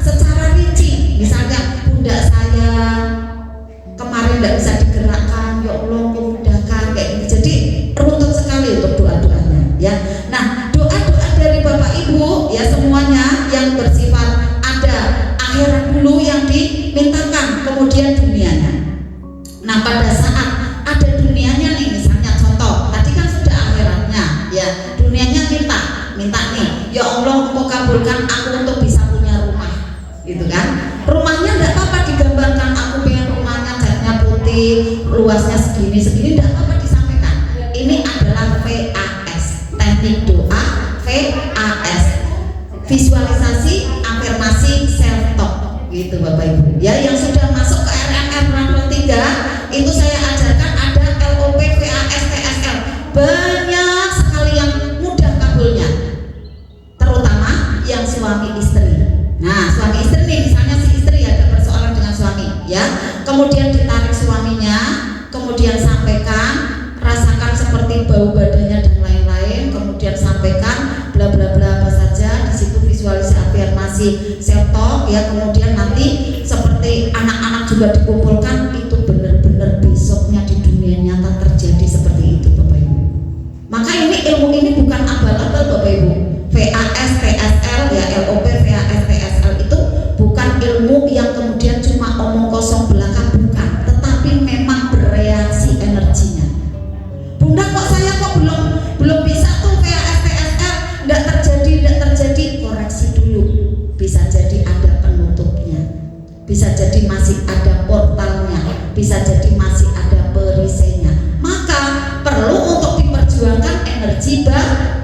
secara rinci, misalnya bunda saya kemarin enggak bisa digerakkan, ya Allah mudahkan kayak gitu. Jadi runtut sekali untuk doa-doanya ya. Nah doa-doa dari Bapak Ibu ya semuanya yang bersifat ada akhirat dulu yang dimintakan, kemudian dunianya. Nah pada saat ada dunianya nih, misalnya contoh tadi kan sudah akhiratnya ya, dunianya minta nih, ya Allah engkau kabulkan aku untuk bisa punya rumah, gitu kan. luasnya segini tidak apa-apa disampaikan. Ini adalah VAS, teknik doa VAS, visualisasi afirmasi self talk gitu Bapak Ibu ya. Yang sudah masuk ke RMR level 3 itu saya ajarkan ada LOP VAS TSL, banyak sekali yang mudah kabulnya, terutama yang suami istri. Nah suami istri nih, misalnya si istri ada persoalan dengan suami ya, kemudian ditarik suaminya, kemudian sampaikan, rasakan seperti bau badannya dan lain-lain, kemudian sampaikan bla bla bla apa saja di situ, visualisasi afirmasi self talk ya. Kemudian nanti seperti anak-anak juga dikumpulkan, itu benar-benar besoknya di dunia nyata terjadi seperti itu Bapak Ibu. Maka ini ilmu ini bukan abal-abal Bapak Ibu. VAS TSL ya, LOP VAS TSL itu bukan ilmu yang kemudian cuma omong kosong belaka, bukan, tetapi memang bereaksi energinya. Bunda kok saya belum bisa tuh VAS TSL, tidak terjadi, koreksi dulu. Bisa jadi ada penutupnya, bisa jadi masih ada portalnya, bisa jadi masih ada perisainya. Maka perlu untuk diperjuangkan energi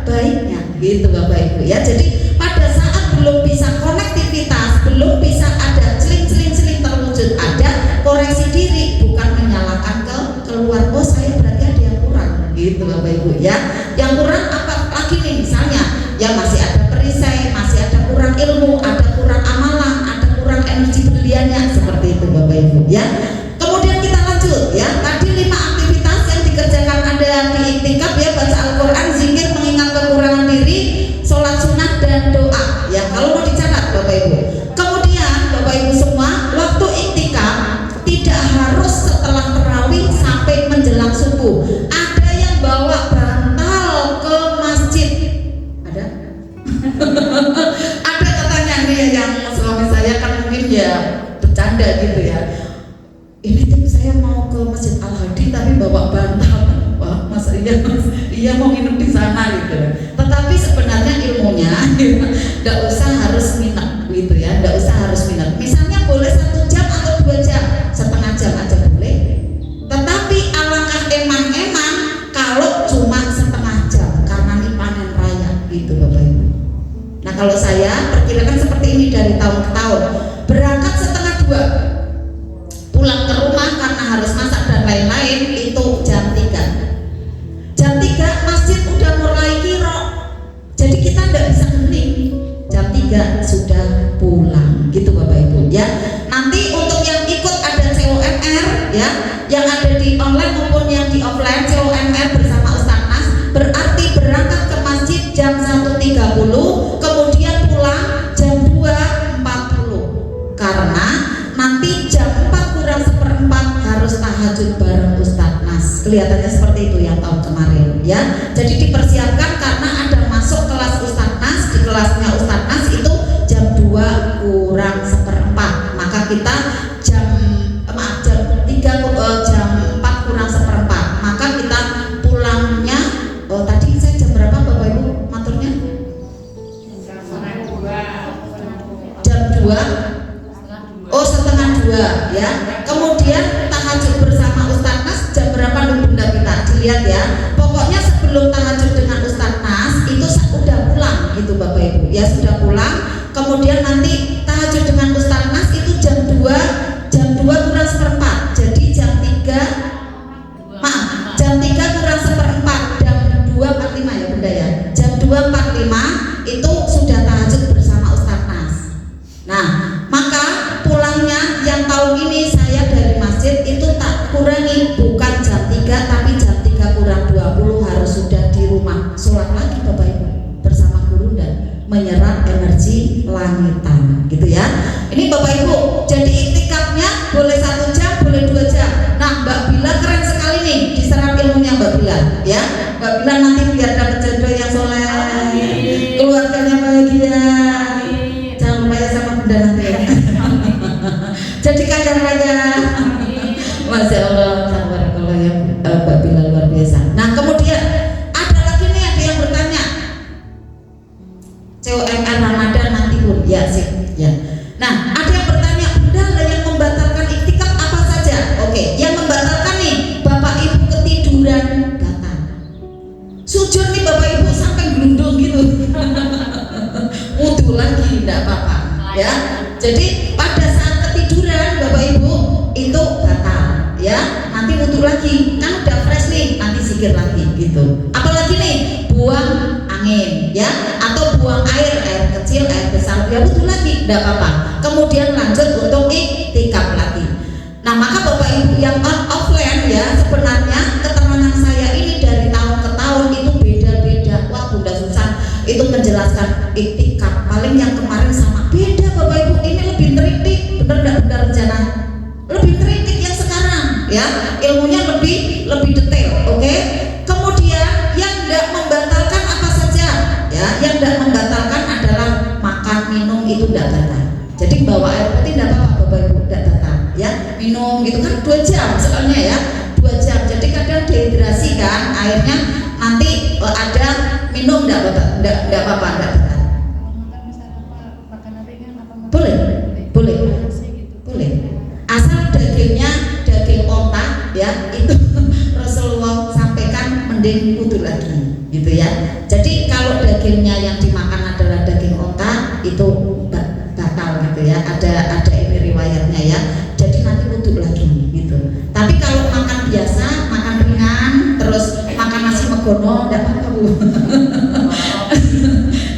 baiknya gitu Bapak Ibu ya. Jadi pada saat belum bisa konektivitas, belum bisa ada celing terwujud, ada koreksi diri, bukan menyalahkan keluar, oh saya berarti ada yang kurang gitu Bapak Ibu ya. Yang kurang apa lagi nih, misalnya ya masih ada perisai, masih ada kurang ilmu, ada kurang amalan, ada kurang energi berliannya, seperti itu Bapak Ibu ya. Kemudian kita lanjut ya, tadi 5 aktivitas yang dikerjakan ada di iktikaf ya, baca Al-Quran, zikir, mengingat kekurangan diri, sholat sunnah dan doa ya, kalau mau dicatat Bapak Ibu. Kemudian Bapak Ibu semua, waktu iktikaf tidak harus setelah tarawih sampai menjelang subuh. Ada yang bawa bantal ke masjid, ada? Ada katanya nih yang suami saya kan mungkin ya bercanda gitu ya, ini tim saya mau ke Masjid Al-Hadi tapi bawa bantal. Wah masa iya mau nginep di sana gitu. Tetapi sebenarnya ilmunya tidak usah harus minat gitu ya, tidak usah harus minat. Misalnya boleh 1 jam atau 2 jam, setengah jam aja boleh. Tetapi alangkah eman-eman kalau cuma setengah jam, karena ini panen raya gitu Bapak Ibu. Nah kalau saya perkirakan seperti ini dari tahun ke tahun, berangkat setengah 2, pulang ke rumah karena harus masak dan lain-lain itu jam 3. Jam 3 masjid udah mulai kiro, jadi kita tidak bisa hening. Jam 3 sudah pulang gitu Bapak Ibu ya. Nanti untuk yang ikut ada COMR ya, yang ada di online maupun yang di offline, COMR bersama Ustaz Nas, berarti berangkat ke masjid jam 1.30, kemudian pulang jam 2.40, karena nanti jam 4 kurang seperempat harus tahajud bareng Ustaz Nas. Kelihatannya seperti itu yang tahun kemarin ya. Jadi dipersiapkan karena ada masuk kelas Ustaz Nas, di kelasnya Ustaz Nas itu jam 2 kurang seperempat, maka kita jam 4 kurang seperempat, maka kita pulangnya tadi saya jam berapa Bapak Ibu maturnya? Jam 2, oh setengah 2 ya. Kemudian tahajud bersama Ustaz Nas jam berapa nih Bunda kita? Dilihat ya. Pokoknya sebelum tahajud dengan Ustaz Nas itu sudah pulang gitu Bapak Ibu ya, sudah pulang. Kemudian nanti tahajud dengan Ustaz Nas itu jam 2 kurang seperempat. Jadi jam 3 kurang seperempat, jam 2.45 ya Bunda ya. Jam 2.45 itu sudah tahajud bersama Ustaz Nas. Nah, maka pulangnya yang tahun ini saya dari masjid itu tak kurangi, bukan jam 3 tapi jam 3 kurang 20 harus sudah di rumah. Sholat lagi Bapak Ibu bersama guru dan menyerap energi langitan gitu ya. Ini ya. Jadi pada saat ketiduran Bapak Ibu itu batal ya, nanti wudhu lagi, kan udah fresh nih, nanti zikir lagi gitu. Apalagi nih buang angin ya, atau buang air kecil, air besar, ya wudhu lagi, tidak apa-apa. Kemudian lanjut untuk iktikaf lagi. Nah maka Bapak Ibu yang offline ya, sebenarnya keterangan saya ini dari tahun ke tahun itu beda-beda. Wah Bunda Susan itu menjelaskan iktikaf, paling yang kemarin sama, beda Bapak Ibu, ini lebih teritik, bener nggak Bunda Rencana? Lebih teritik yang sekarang ya, ilmunya lebih detail, oke? Kemudian yang tidak membatalkan apa saja ya, yang tidak membatalkan adalah makan minum itu tidak batal. Jadi bawa air putih tidak apa-apa Bapak Ibu, tidak batal ya, minum gitu kan 2 jam soalnya ya, 2 jam. Jadi kadang dehidrasi kan, airnya nanti ada minum tidak apa-apa, tidak batal. Boleh. Asal dagingnya daging onta ya, itu Rasulullah sampaikan mending wudhu lagi gitu ya. Jadi kalau dagingnya yang dimakan adalah daging onta itu batal gitu ya. Ada ini riwayatnya ya. Jadi nanti wudhu lagi gitu. Tapi kalau makan biasa, makan ringan, terus makan nasi megono, tidak apa-apa Bu.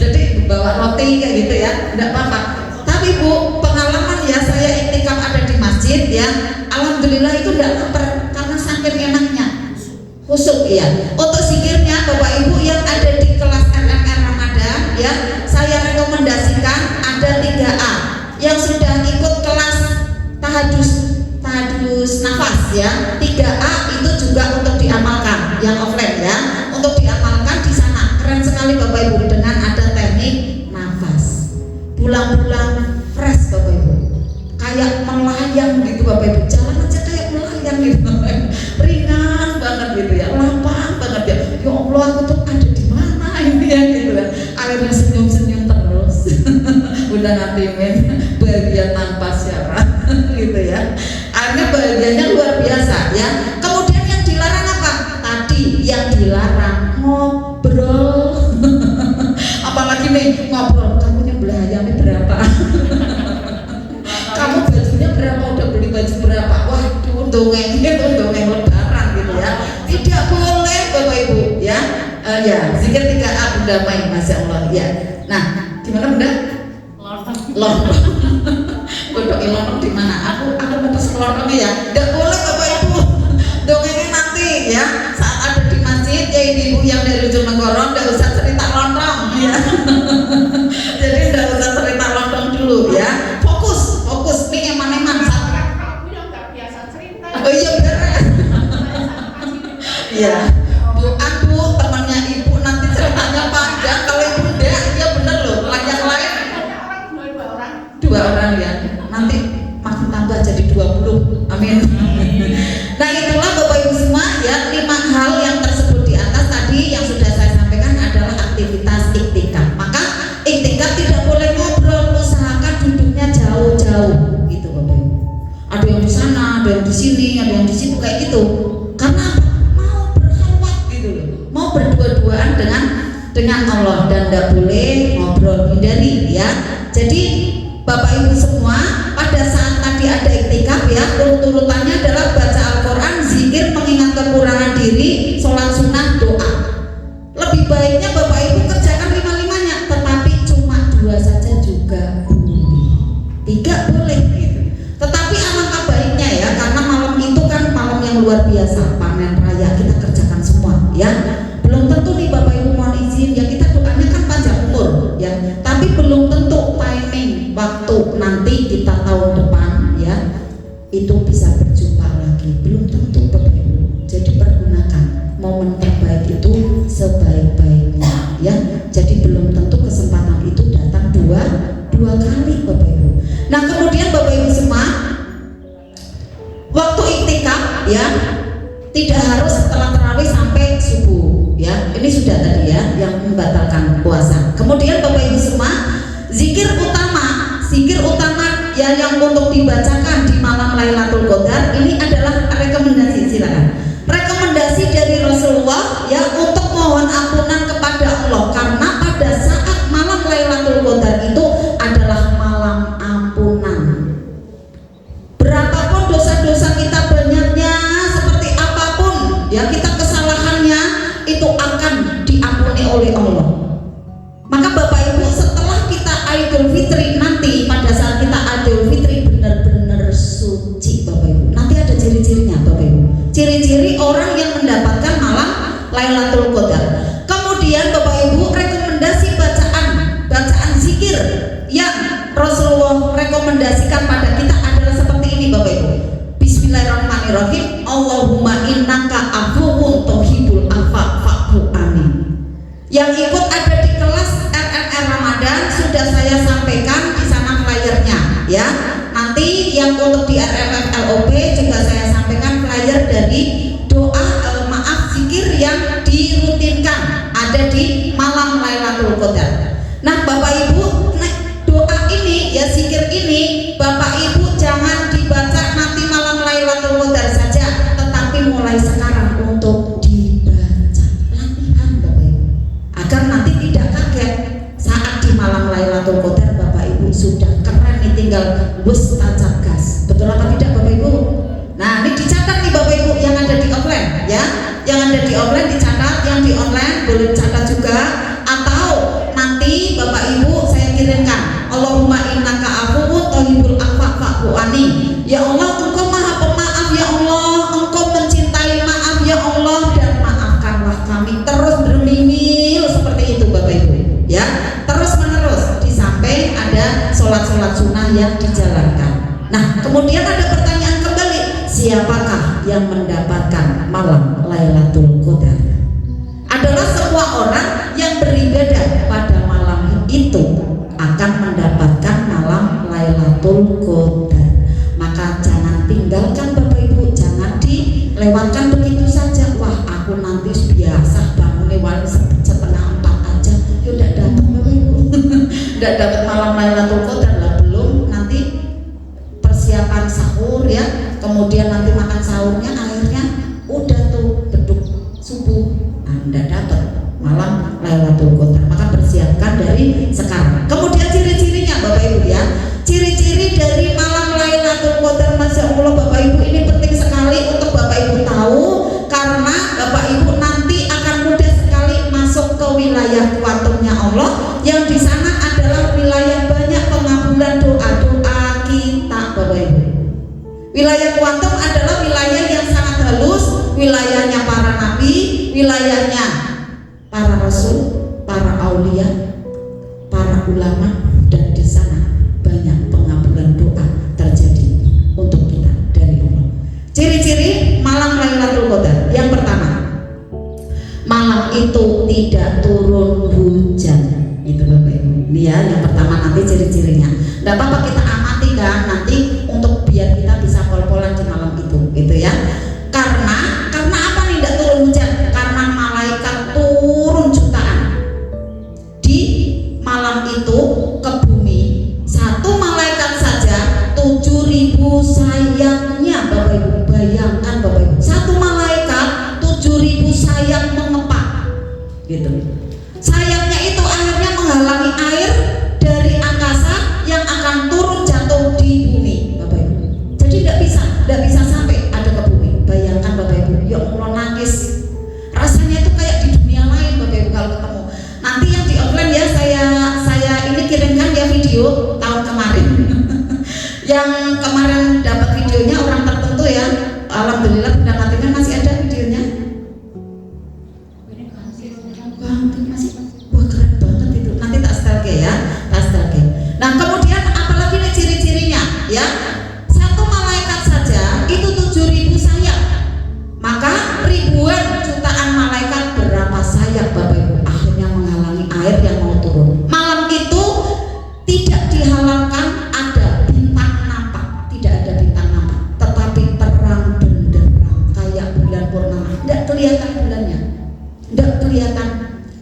Jadi bawa roti kayak gitu ya, tidak apa-apa. Tapi Bu, pengalaman ya, saya iktikaf ada di masjid ya, alhamdulillah itu tidak lapar karena saking enaknya, khusyuk ya. Untuk zikirnya Bapak Ibu yang ada di kelas MMR Ramadan ya, saya rekomendasikan ada 3A yang sudah ikut kelas tahadus nafas ya. 3A itu juga untuk diamalkan, yang offline ya, untuk diamalkan di sana. Keren sekali Bapak Ibu, dengan ada teknik nafas. Pulang-pulang fresh Bapak Ibu, kayak melayang gitu Bapak Ibu, jalan aja kayak melayang gitu, ringan banget gitu ya, lapang banget ya. Ya Allah, aku tuh ada di mana ini ya gitu kan. Akhirnya senyum-senyum terus. Udah ngatimin bahagia tanpa syarat gitu ya. Akhirnya bahagianya luar biasa ya. Kemudian yang dilarang apa? Tadi yang dilarang ngobrol. Apalagi nih ngobrol, kamu nyembelih ayamnya berapa? Kamu bajunya berapa? Udah beli baju berapa? Waduh, dongeng lebaran gitu ya. Tidak boleh Bapak Ibu ya. Ya, zikir 3A Bunda Mai, Masya Allah ya. Nah, gimana Bunda? Lontong. Bodoh lontong di mana? Aku lepas lontongnya ya. Tidak boleh Bapak Ibu. Dongengnya nanti ya. Saat ada di masjid ya, ibu yang dari ujung Negoro tidak usah cerita lontong ya. Jadi tidak usah cerita lontong dulu ya. Fokus nih eman-eman. Aku yang nggak biasa cerita. Oh iya beres. Iya. Aduh, temannya ibu nanti ceritanya panjang. Kalau ibu enggak, iya bener loh. Yang lain dua orang ya. Nanti makin tambah jadi 20. Amin. Nah itulah Bapak Ibu semua ya, 5 hal yang tersebut di atas tadi yang sudah saya sampaikan adalah aktivitas iktikaf. Maka iktikaf tidak boleh ngobrol, usahakan duduknya jauh-jauh gitu Bapak Ibu. Ada yang di sana, ada yang di sini, ada yang di situ kayak gitu. Karena apa? Mau berhalwat gitu loh, mau berdua-duaan dengan Allah, dan tidak boleh ngobrol, hindari ya. Jadi Bapak Ibu semua, pada saat tadi ada iktikaf ya, urut-urutannya adalah baca Al-Quran, zikir, mengingat kekurangan diri, sholat sunnah, doa. Lebih baiknya Bapak Ibu kerjakan 5-5-nya, tetapi cuma 2 saja juga boleh, 3 boleh gitu. Tetapi alangkah baiknya ya, karena malam itu kan malam yang luar biasa, panen raya, kita kerjakan semua ya. Belum tentu nih Bapak Ibu mohon izin ya, kita doanya kan panjang umur ya, tapi belum tentu timing waktu nanti kita tahun depan ya itu bisa berjumpa lagi, belum tentu Bapak Ibu. Jadi pergunakan momen terbaik itu sebaik-baiknya ya. Jadi belum tentu kesempatan itu datang dua kali Bapak Ibu. Nah kemudian Bapak Ibu semua, waktu iktikaf ya tidak harus setelah tarawih sampai subuh ya. Ini sudah tadi ya yang membatalkan puasa. Kemudian Bapak Ibu semua, zikir utama ya yang untuk dibacakan di malam Lailatul Qadar ini adalah rekomendasi, silakan. Rekomendasi dari Rasulullah ya untuk mohon ampunan kepada Allah, karena pada saat malam Lailatul Qadar itu adalah malam ajarkan pada kita adalah seperti ini Bapak Ibu. Bismillahirrahmanirrahim. Allahumma innaka afuwun tuhibbul afwa fa'fu anni. Yang ikut ada di kelas RNR Ramadan sudah saya sampaikan di sana flyernya ya. Nanti yang untuk di RMF LOP juga saya sampaikan flyer dari doa zikir yang dirutinkan ada di malam Lailatul Qadar. Nah Bapak Ibu, doa ini ya, zikir ini Bapak Ibu jangan dibaca nanti malam Lailatul Qadar saja, tetapi mulai sekarang untuk dibaca, latihan Bapak Ibu, agar nanti tidak kaget saat di malam Lailatul Qadar Bapak Ibu sudah keren nih, tinggal bus tancap gas. Betul apa tidak Bapak Ibu? Nah ini dicatat nih Bapak Ibu yang ada di offline ya, yang ada di offline dicatat, yang di online boleh dicatat juga, atau nanti Bapak Ibu saya kirimkan Allahumma innaka afuwun tuhibbul afwa fa'fu anni. Ya Allah, Engkau Maha Pemaaf ya Allah, Engkau mencintai maaf ya Allah, dan maafkanlah kami. Terus bermimil seperti itu Bapak Ibu ya, terus menerus sampai ada sholat-sholat sunnah yang dijalankan. Nah kemudian ada pertanyaan kembali, siapakah yang mendapatkan malam Lailatul Qadar? Adalah semua orang yang beribadah pada malam itu akan mendapatkan malam Lailatul Qadar. Maka jangan tinggalkan Bapak Ibu, jangan dilewatkan begitu saja. Wah aku nanti biasa bangunnya wali setengah 4 aja, ya udah dapat Bapak Ibu. Udah dapat malam Lailatul Qadar lah, belum nanti persiapan sahur ya, kemudian nanti makan sahurnya akhirnya udah tuh beduk subuh, Anda dapat malam Lailatul Qadar. Maka persiapkan dari sekarang. Kemudian ciri-cirinya Bapak Ibu ya, ciri-ciri dari malam Lailatul Qadar, Masya Allah Bapak Ibu, ini penting sekali untuk Bapak Ibu tahu, karena Bapak Ibu nanti akan mudah sekali masuk ke wilayah kuantumnya Allah, yang di sana adalah wilayah banyak pengabulan doa-doa kita Bapak Ibu. Wilayah kuantum adalah wilayah yang sangat halus, wilayahnya para nabi, wilayahnya para rasul, para aulia, para ulama, dan di sana banyak pengabulan doa terjadi untuk kita dari Allah. Ciri-ciri malam Lailatul Qadar. Yang pertama, malam itu tidak turun hujan. Itu Bapak Ibu. Ini ya yang pertama, nanti ciri-cirinya. Tidak apa-apa kita amati kan nanti untuk biar kita bisa pol-polan di malam itu, gitu ya. Karena apa nih tidak turun hujan? Karena malaikat turun jutaan di malam itu ke bumi. Satu malaikat saja 7.000 sayapnya Bapak Ibu. Bayangkan Bapak Ibu, satu malaikat 7.000 sayap mengepak, gitu. Sayapnya itu akhirnya menghalangi air dari angkasa yang akan turun jatuh di bumi Bapak Ibu. Jadi tidak bisa sampai ada ke bumi. Bayangkan Bapak Ibu, ya Allah nangis. Rasanya itu kayak di dunia lain Bapak Ibu kalau ketemu. Nanti yang di offline ya saya ini kirimkan ya video tahun kemarin. Yang kemarin dapat videonya orang tertentu ya. Alhamdulillah benda matinya masih ada videonya. Masih, wah keren banget itu. Nanti tak stalke ya, tak stalke. Nah kemudian apalagi nih ciri-cirinya ya. Satu malaikat saja itu 7.000 sayap. Maka ribuan jutaan malaikat berapa sayap Bapak Ibu akhirnya menghalangi air yang mau turun. Malam itu tidak dihalangkan ada bintang nampak, tidak ada bintang nampak, tetapi terang benderang kayak bulan purnama. Tidak kelihatan bulannya, tidak kelihatan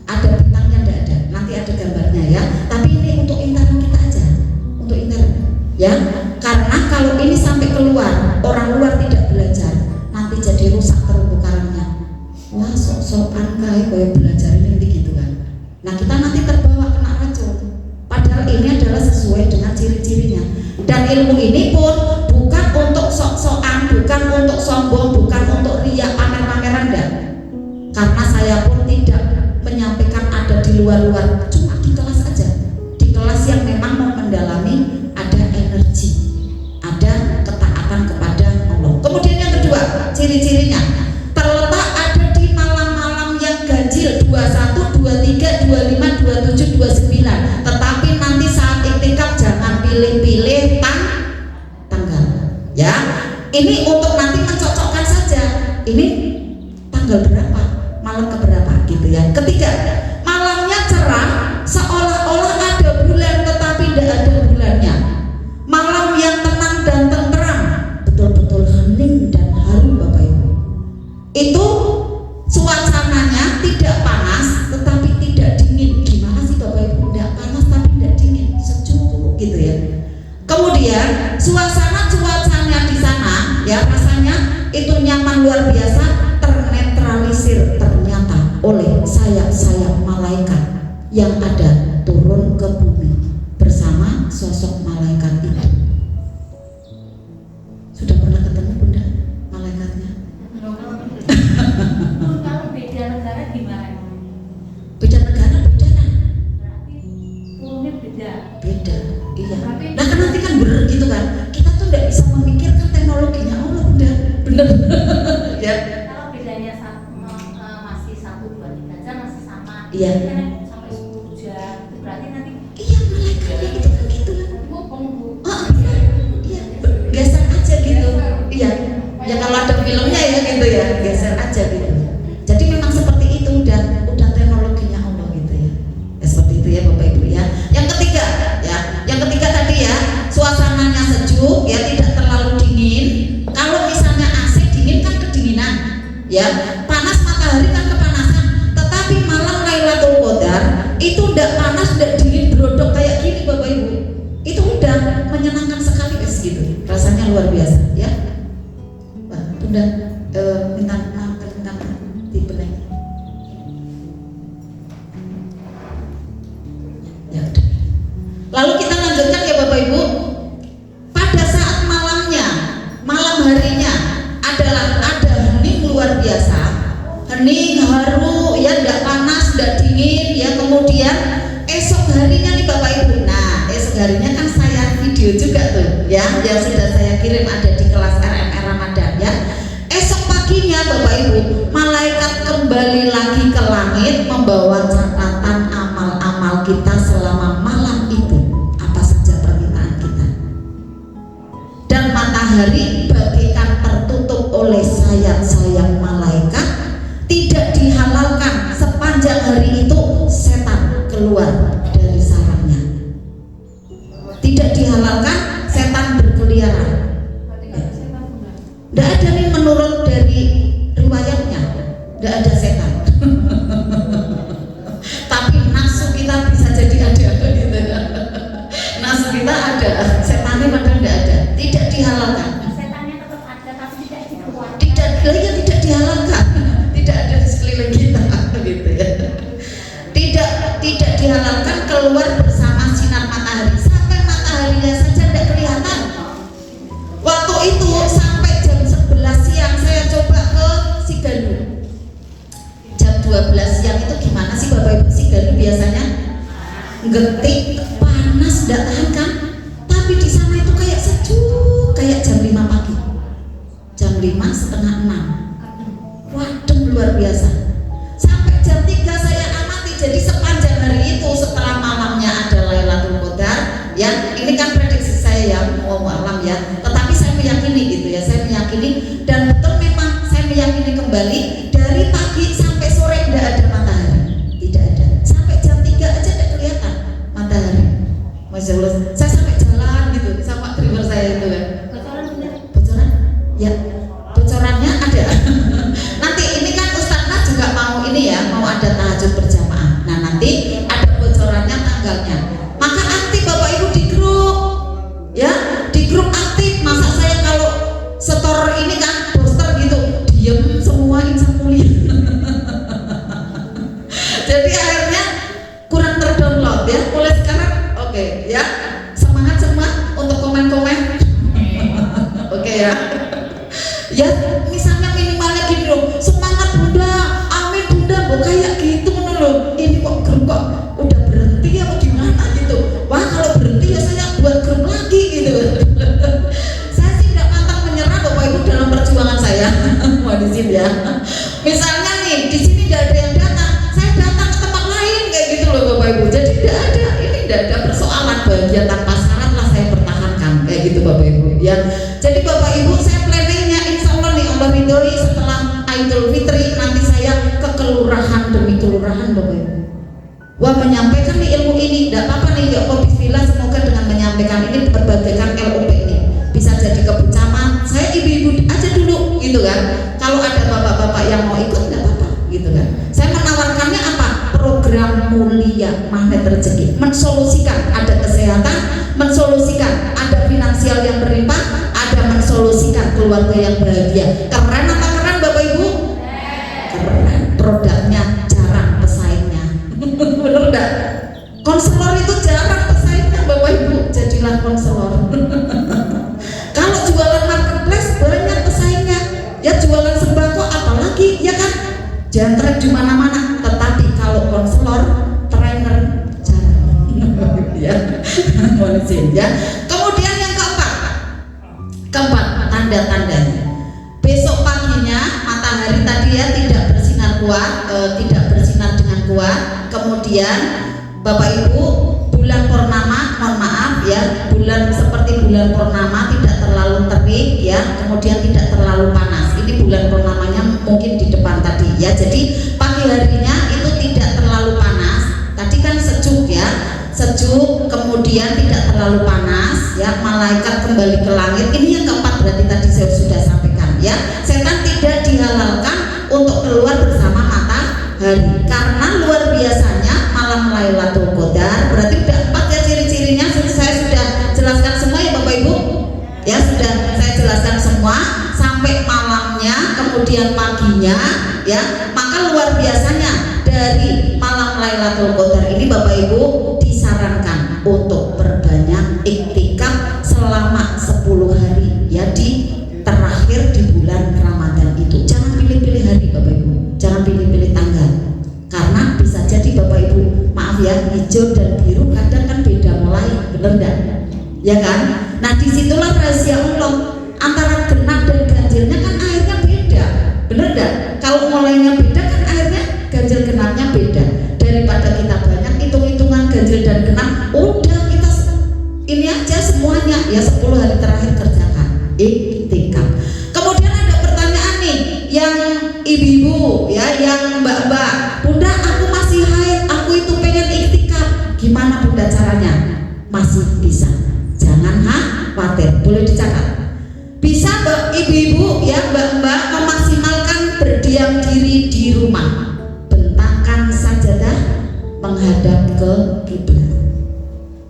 ada bintangnya, tidak ada. Nanti ada gambarnya ya. Tapi ini untuk intaran kita aja, untuk intaran ya. Karena kalau ini sampai keluar, orang luar tidak belajar, nanti jadi rusak terumbu karangnya. Wah sok-sokan kayak belajar ini gitu kan. Nah kita nanti terbawa kena racun. Padahal ini adalah sesuai dengan ciri-cirinya. Dan ilmu ini pun bukan untuk sok-sokan, bukan untuk sombong, bukan untuk riak pamer-pameran enggak. Karena saya pun tidak menyampaikan ada di luar-luar, cuma di kelas aja. Di kelas yang memang mau mendalami, ada energi, ada ketaatan kepada Allah. Kemudian yang kedua, ciri-cirinya terletak ada di malam-malam yang ganjil 21, 23, 25, 27, 29. Tetapi nanti saat iktikaf jangan pilih-pilih ya, rasanya itu nyaman luar biasa, ternetralisir ternyata oleh sayap-sayap malaikat yang ada turun ke bumi bersama sosok malaikat itu. Sudah pernah ketemu Bunda malaikatnya? Kalau beda negara gimana? Beda negara beda kan? Berarti turunnya beda. Beda, iya. Nah kan nanti kan bener gitu kan, kita tuh nggak bisa memikirkan teknologinya Allah Bunda, bener ya. Kalau bedanya masih 1, 2, 3 jam masih sama. Iya. Kan sampai 10 jam. Berarti nanti Iya malaikatnya gitu kan gitu kan. penunggu. Oh iya, geser aja gitu. Iya, ya kalau ada filmnya ya gitu ya, geser aja gitu. Jadi memang seperti itu udah teknologinya Allah gitu ya. Ya seperti itu ya Bapak Ibu ya. Yang ketiga ya, yang ketiga tadi ya, suasananya sejuk ya, tidak terlalu dingin. Kalau misalnya AC dingin kan kedinginan ya, panas matahari kan kepanasan. Tetapi malam Lailatul Qadar itu udah panas, udah dingin brodok kayak gini Bapak Ibu. Itu udah menyenangkan sekali guys gitu. Rasanya luar biasa ya. Wah, udah minta maaf dibenahi. Ya udah. Lalu kita lanjutkan ya Bapak Ibu. Pada saat malamnya, malam harinya adalah ada hening luar biasa. Hening, haru, ya enggak panas, enggak dingin ya. Kemudian esok harinya nih Bapak Ibu. Nah, esok harinya kan saya video juga tuh ya, yang sudah saya kirim ada di kelas RMR Ramadan ya. Esok paginya Bapak Ibu, malaikat kembali lagi ke langit membawa catatan amal-amal kita selama malam itu, apa saja permintaan kita. Dan matahari bagaikan tertutup oleh sayap-sayap malaikat, tidak dihalalkan sepanjang hari itu setan keluar dari sarangnya. Tidak dihalalkan setan berkeliaran. Tidak ada nih menurut dari riwayatnya, tidak ada setan. Tapi nafsu kita bisa jadi ada gitu. Nafsu kita ada, setannya padahal tidak ada. Tidak dihalalkan. Setannya tetap ada tapi tidak dikeluarkan. Tidak dihalalkan. Tidak ada di sekeliling kita gitu ya. Tidak dihalalkan keluar bersama sinar matahari. Sampai mataharinya saja tidak kelihatan. Waktu itu sampai jam 11 siang saya coba ke Sigalu. Jam 12 siang itu gimana sih Bapak Ibu? Sigalu biasanya getik, panas, tidak tahan kan? Tapi di sana itu kayak sejuk, kayak jam 5 pagi. Jam 5 setengah 6. Waduh luar biasa. Sampai jam 3 saya amati. Jadi sepanjang hari itu setelah malamnya ada Lailatul Qadar ya, ini kan prediksi saya ya, mau alam ya, tetapi saya meyakini gitu ya, saya meyakini dan betul memang saya meyakini kembali dari pagi sampai sore tidak ada matahari, tidak ada. Sampai jam 3 aja tidak kelihatan matahari. Masya Allah, saya sampai jalan gitu sama driver saya itu kan. Bocoran benar. Bocoran? Ya, bocorannya ada. Nanti ini kan Ustazah juga mau ini ya, mau ada tahajud berjamaah. Nah nanti ada bocorannya tanggalnya. Maka aktif Bapak Ibu di grup, ya di grup aktif. Masa saya kalau setor ini kan poster gitu, diem semua insan mulia. Jadi akhirnya kurang terdownload ya. Mulai sekarang oke, ya semangat semua untuk komen-komen. Oke ya. Ya misalnya minimalnya gini loh, semangat Bunda, amin Bunda, kok kayak gitu loh. Ini kok grup kok udah berhenti ya, gimana gitu. Wah kalau berhenti ya saya buat grup lagi gitu. Saya sih tidak pantang menyerah Bapak Ibu dalam perjuangan saya. Wah di sini ya. Misalnya nih di sini tidak ada yang datang, saya datang ke tempat lain kayak gitu loh Bapak Ibu. Jadi tidak ada, ini tidak ada persoalan, bagian tanpa syarat lah saya pertahankan kayak gitu Bapak Ibu ya. Jadi Bapak Ibu saya planningnya insya Allah nih Allah ridhoi setelah Idul Fitri nanti saya ke kelurahan demi kelurahan Bapak Ibu. Wah menyampaikan nih ilmu ini, tidak apa-apa nih ya Allah bismillah, semoga dengan menyampaikan ini berbagaikan LOP ini bisa jadi ke camat. Saya ibu-ibu aja dulu gitu kan. Kalau ada bapak-bapak yang mau ikut nggak apa-apa gitu kan. Saya menawarkannya apa? Program mulia magnet rezeki, mensolusikan ada kesehatan, mensolusikan ada finansial yang berlimpah, ada mensolusikan keluarga keluarga yang bahagia. Keren apa keren Bapak Ibu? Keren. Produknya jarang pesaingnya. Bener enggak? Konselor itu jarang pesaingnya Bapak Ibu. Jadilah konselor. Kalau jualan marketplace banyak pesaingnya. Ya jualan sembako apalagi, ya kan? Jantret di mana-mana. Tetapi kalau konselor, trainer jarang. Ya. Ya. Kemudian yang keempat tanda-tandanya. Besok paginya matahari tadi ya tidak bersinar kuat, tidak bersinar dengan kuat. Kemudian Bapak Ibu, bulan purnama, mohon maaf ya, bulan seperti bulan purnama tidak terlalu terik ya, kemudian tidak terlalu panas. Ini bulan purnamanya mungkin di depan tadi ya. Jadi pagi harinya itu tidak terlalu panas. Tadi kan sejuk ya, sejuk, kemudian tidak terlalu panas ya, malaikat kembali ke langit. Ini yang keempat berarti tadi saya sudah sampaikan ya. Setan tidak dihalalkan untuk keluar bersama matahari karena luar biasanya malam Lailatul Qadar. Berarti udah 4 ya ciri-cirinya, saya sudah jelaskan semua ya Bapak Ibu ya, sudah saya jelaskan semua sampai malamnya kemudian paginya ya. Maka luar biasanya dari malam Lailatul Qadar ini Bapak Ibu disarankan untuk perbanyak iktikaf selama 10 hari ya, di terakhir di bulan Ramadan itu. Jangan pilih-pilih hari Bapak Ibu, jangan pilih-pilih tanggal, karena bisa jadi Bapak Ibu, maaf ya, hijau dan biru kadang kan beda mulai, bener enggak? Ya kan? Nah disitulah rahasia Allah, antara genap dan ganjilnya kan akhirnya beda, bener enggak? Kalau mulainya beda kan akhirnya ganjil genapnya beda. Daripada kita banyak hitung-hitungan ganjil dan genap, udah kita ini aja semuanya ya, 10 hari terakhir kerjakan iktikaf. Kemudian ada pertanyaan nih yang ibu-ibu ya, yang mbak-mbak, Bunda aku masih haid, aku itu pengen iktikaf, gimana Bunda caranya? Masih bisa, jangan khawatir, boleh dicatat. Bisa ibu-ibu ya, mbak-mbak memaksimalkan berdiam diri di rumah, bentangkan sajadah menghadap ke kiblat.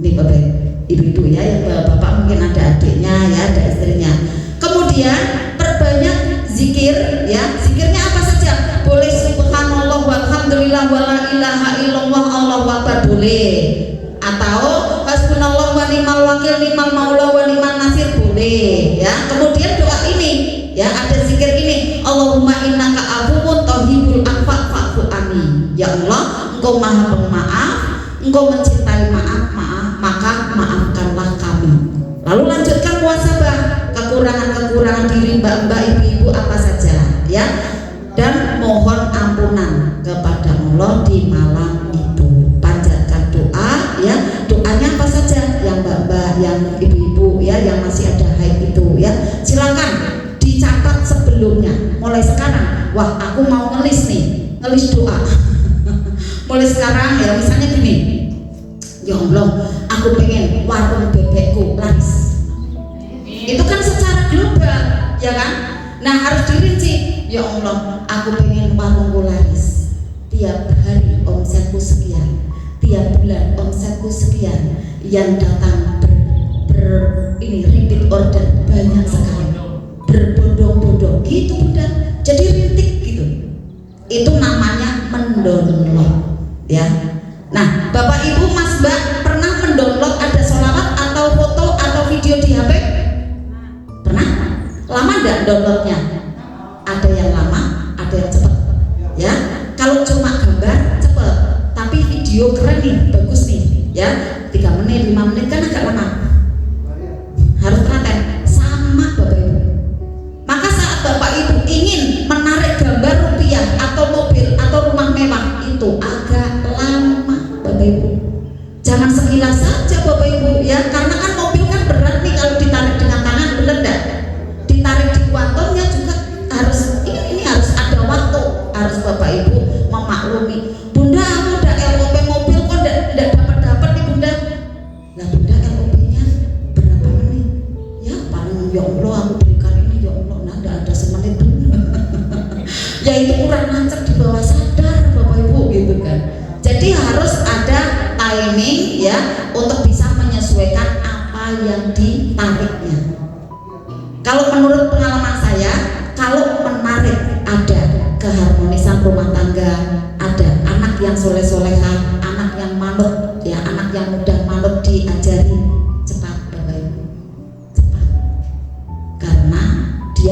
Ini Bapak Ibu-ibu ya, yang bapak mungkin ada adiknya ya, ada istrinya. Kemudian perbanyak zikir ya. Zikirnya apa saja? Boleh subhanallah walhamdulillah wala ilaha illallah Allahu akbar boleh. Atau hasbunallah wa ni'mal wakil ni'mal maula wa ni'man nasir boleh ya. Kemudian doa ini ya, ada zikir ini, Allahumma innaka afuwun thayyibul afwa fa'fu anni. Ya Allah, Engkau Maha Pemaaf, Engkau mencintai maaf, maka maafkanlah kami. Lalu lanjutkan muhasabah kekurangan-kekurangan diri mbak-mbak, ibu-ibu apa saja ya, dan mohon ampunan kepada Allah di malam itu. Panjatkan doa ya, doanya apa saja yang mbak-mbak, yang ibu-ibu ya, yang masih ada haid itu ya, silakan dicatat sebelumnya. Mulai sekarang, wah aku mau ngelis nih, ngelis doa. Mulai sekarang ya, misalnya gini, ya Allah, aku pengen warung bebekku laris. Itu kan secara global, ya kan? Nah harus dirinci. Ya Allah, aku pengen warungku laris. Tiap hari omsetku sekian, tiap bulan omsetku sekian. Yang datang ini repeat order banyak sekali, berbondong-bondong gitu Bunda. Jadi rintik gitu. Itu namanya mendownload ya. Nah Bapak Ibu Mas Mbak pernah mendownload ada sholawat atau foto atau video di HP? Pernah? Lama enggak downloadnya? Ada yang lama, ada yang cepat ya. Kalau cuma gambar cepat, tapi video keren nih, bagus nih ya, 3 menit, 5 menit kan agak lama. Harus telaten sama Bapak Ibu. Maka saat Bapak Ibu ingin menarik gambar rupiah atau mobil atau rumah mewah, itu agak lama Bapak Ibu. Jangan sekilas saja Bapak Ibu ya, karena kan mobil kan berat nih kalau ditarik dengan tangan, bener enggak? Ditarik di kuantumnya juga harus ini harus ada waktu, harus Bapak Ibu memaklumi. Bunda aku udah LOP mobil kok enggak dapat nih Bunda. Lah Bunda LOP-nya berapa menit? Ya paling ya Allah aku berikan ini ya Allah, nah enggak ada semenit. Ya itu kurang lancar di bawah sadar Bapak Ibu gitu kan. Jadi harus ada timing ya untuk bisa menyesuaikan apa yang ditariknya. Kalau menurut pengalaman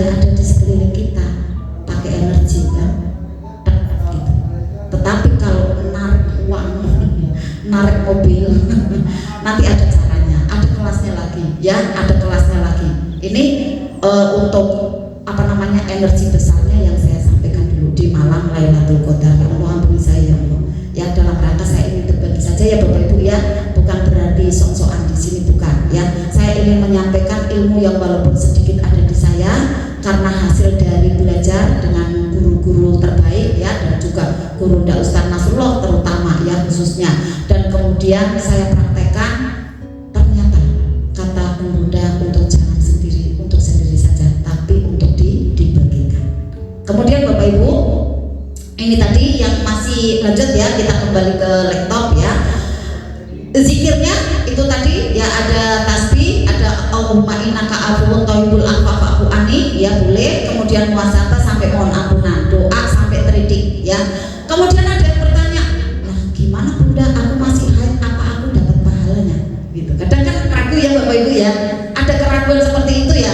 dia ada di sekeliling kita pakai energi kan, gitu. Tetapi kalau narik uang, narik mobil, nanti ada caranya, ada kelasnya lagi, ya, ada kelasnya lagi. Ini untuk apa namanya energi besarnya yang saya sampaikan dulu di malam Lailatul Qadar. Ya Allah ampuni saya, ya Allah. Ya dalam rangka saya ingin berbagi saja ya Bapak Ibu ya, bukan berarti sok-sokan di sini, bukan ya. Saya ingin menyampaikan ilmu yang walaupun sedikit ada di saya karena hasil dari belajar dengan guru-guru terbaik ya, dan juga guru Ustaz Nasrullah terutama ya khususnya, dan kemudian saya praktekkan ternyata kata guru untuk jangan sendiri, untuk sendiri saja, tapi untuk dibagikan. Kemudian Bapak Ibu, ini tadi yang masih lanjut ya, kita kembali ke laptop ya. Zikirnya itu tadi ya, ada tasbih, ada Allahumma innaka afuwwun thayyibul afwa fa'fu anni ya boleh, kemudian muhasabah sampai mohon ampunan, doa sampai teritik ya. Kemudian ada yang bertanya, nah gimana Bunda, aku masih haid, apa aku dapat pahalanya? Gitu. Kadang kan ragu ya Bapak Ibu ya, ada keraguan seperti itu ya.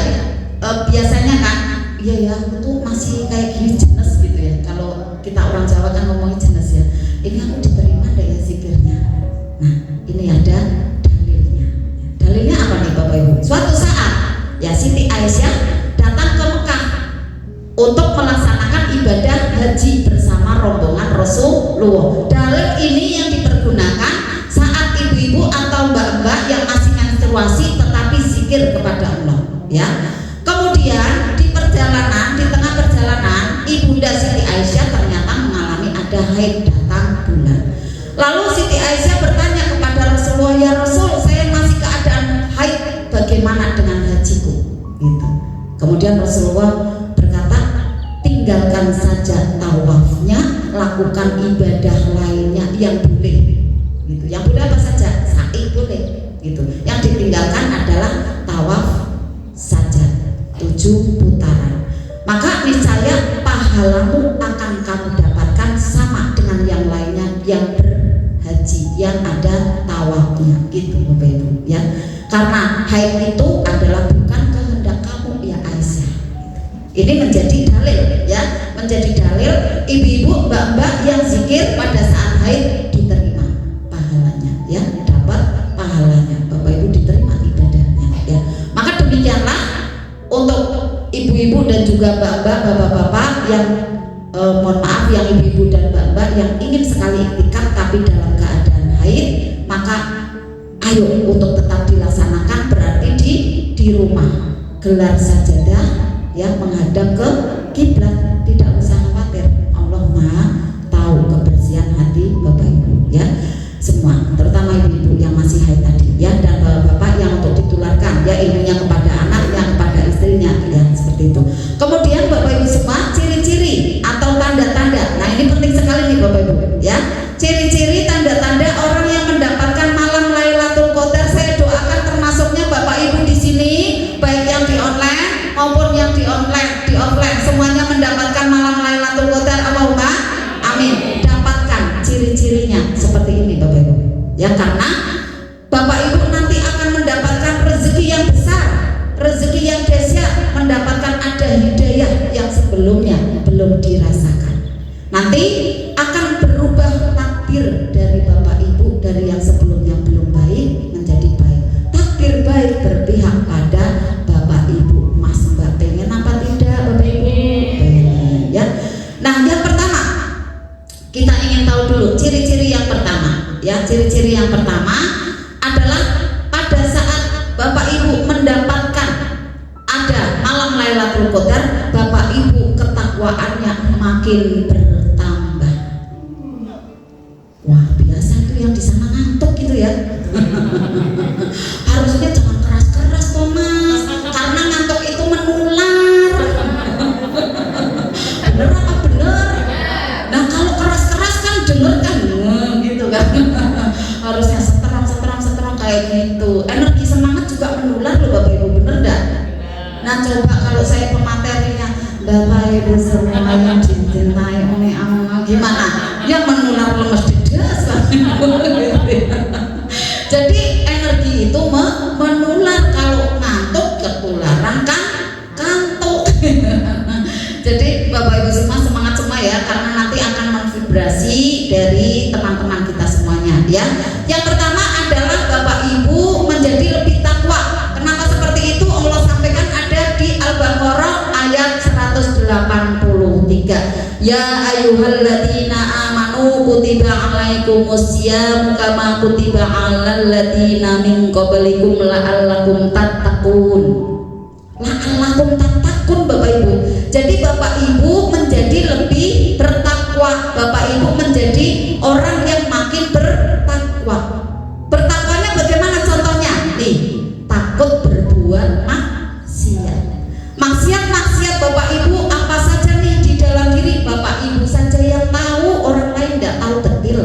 Biasanya kan, iya ya, aku tuh masih kayak gini jenes gitu ya. Kalau kita orang Jawa kan ngomongin jenes ya. Ini aku diterima enggak ya zikirnya? Nah, ini ada dalilnya. Dalilnya apa nih Bapak Ibu? Suatu saat ya Siti Aisyah datang ke Mekah untuk melaksanakan ibadah haji bersama rombongan Rasulullah. Dalil ini yang dipergunakan saat ibu-ibu atau mbak-mbak yang masih menstruasi tetapi zikir kepada Allah ya. Kemudian di perjalanan, di tengah perjalanan, Ibunda Siti Aisyah ternyata mengalami ada haid, datang bulan. Lalu Siti Aisyah bertanya kepada Rasulullah, ya Rasul, saya masih keadaan haid, bagaimana dengan hajiku? Gitu. Kemudian Rasulullah berkata, tinggalkan saja tawafnya, lakukan ibadah lainnya yang boleh. Gitu. Yang boleh apa saja? Sa'i boleh. Gitu. Yang ditinggalkan adalah tawaf saja, 7 putaran. Maka niscaya pahalamu akan kamu dapatkan sama dengan yang lainnya yang berhaji, yang ada tawafnya, gitu Bapak Ibu ya. Karena haid itu adalah bukan kehendak kamu ya Aisyah. Ini menjadi dalil ya, menjadi dalil ibu-ibu, mbak-mbak yang zikir pada saat haid diterima pahalanya ya, dapat pahalanya Bapak Ibu, diterima ibadahnya ya. Maka demikianlah untuk ibu-ibu dan juga mbak-mbak, bapak-bapak yang mohon maaf, yang ibu-ibu dan mbak-mbak yang ingin sekali iktikaf tapi dalam keadaan haid, maka ayo untuk tetap dilaksanakan, berarti di rumah gelar sajadah ya, menghadap ke kiblat, tidak usah khawatir, Allah Maha tahu kebersihan hati Bapak Ibu ya semua, terutama ibu-ibu yang masih haid tadi ya, dan bapak-bapak yang untuk ditularkan ya ilmunya kepada anaknya, kepada istrinya ya, seperti itu. Kemudian Bapak Ibu semua, ciri-ciri atau tanda-tanda. Nah, ini penting sekali nih Bapak Ibu ya. Ciri-ciri tanda-tanda orang yang mendapatkan malam Lailatul Qadar, saya doakan termasuknya Bapak Ibu di sini, baik yang di online maupun yang di offline, semuanya mendapatkan malam Lailatul Qadar. Allahumma amin. Dapatkan ciri-cirinya seperti ini Bapak Ibu. Ya, karena Bapak Ibu nanti akan mendapatkan rezeki yang besar, rezeki yang dahsyat, mendapatkan ada hidayah yang sebelumnya belum dirasakan. Nanti akan berubah takdir dari Bapak Ibu, dari yang sebelumnya belum baik menjadi baik. Takdir baik berpihak pada Bapak Ibu. Mas Mbak pengen apa tidak Bapak Ibu? Pengen ya. Nah, yang pertama kita ingin tahu dulu ciri-ciri yang pertama ya. Ciri-ciri yang pertama adalah pada saat Bapak Ibu mendapatkan ada malam Lailatul Qadar, Bapak Ibu ketakwaannya makin bertambah. Wah, biasa tuh yang di sana ngantuk gitu ya. Harusnya jangan keras-keras Thomas, karena ngantuk itu menular. Bener apa bener? Nah, kalau keras-keras kan denger kan gitu kan. Harusnya seterang kayak gitu. Energi semangat juga menular loh Bapak Ibu, bener enggak? Nah, coba kalau saya pematerinya Bapak Ibu semua yang dicintai oleh Allah, gimana? Ya menular lemes dedes. Jadi energi itu menular, kalau ngantuk ketularan kan kantuk. Ya ayyuhalladzina amanu kutiba alaikumussyam kama kutiba alal ladzina min qablikum la'allakum tattaqun. La'allakum tattaqun Bapak Ibu. Jadi Bapak Ibu menjadi lebih bertakwa. Bapak Ibu menjadi orang yang makin bertakwa. Bertakwanya bagaimana contohnya? Nih, takut berbuat maksiat. Maksiat Bapak Ibu apa saja nih di dalam diri Bapak Ibu saja yang tahu, orang lain tidak tahu detail.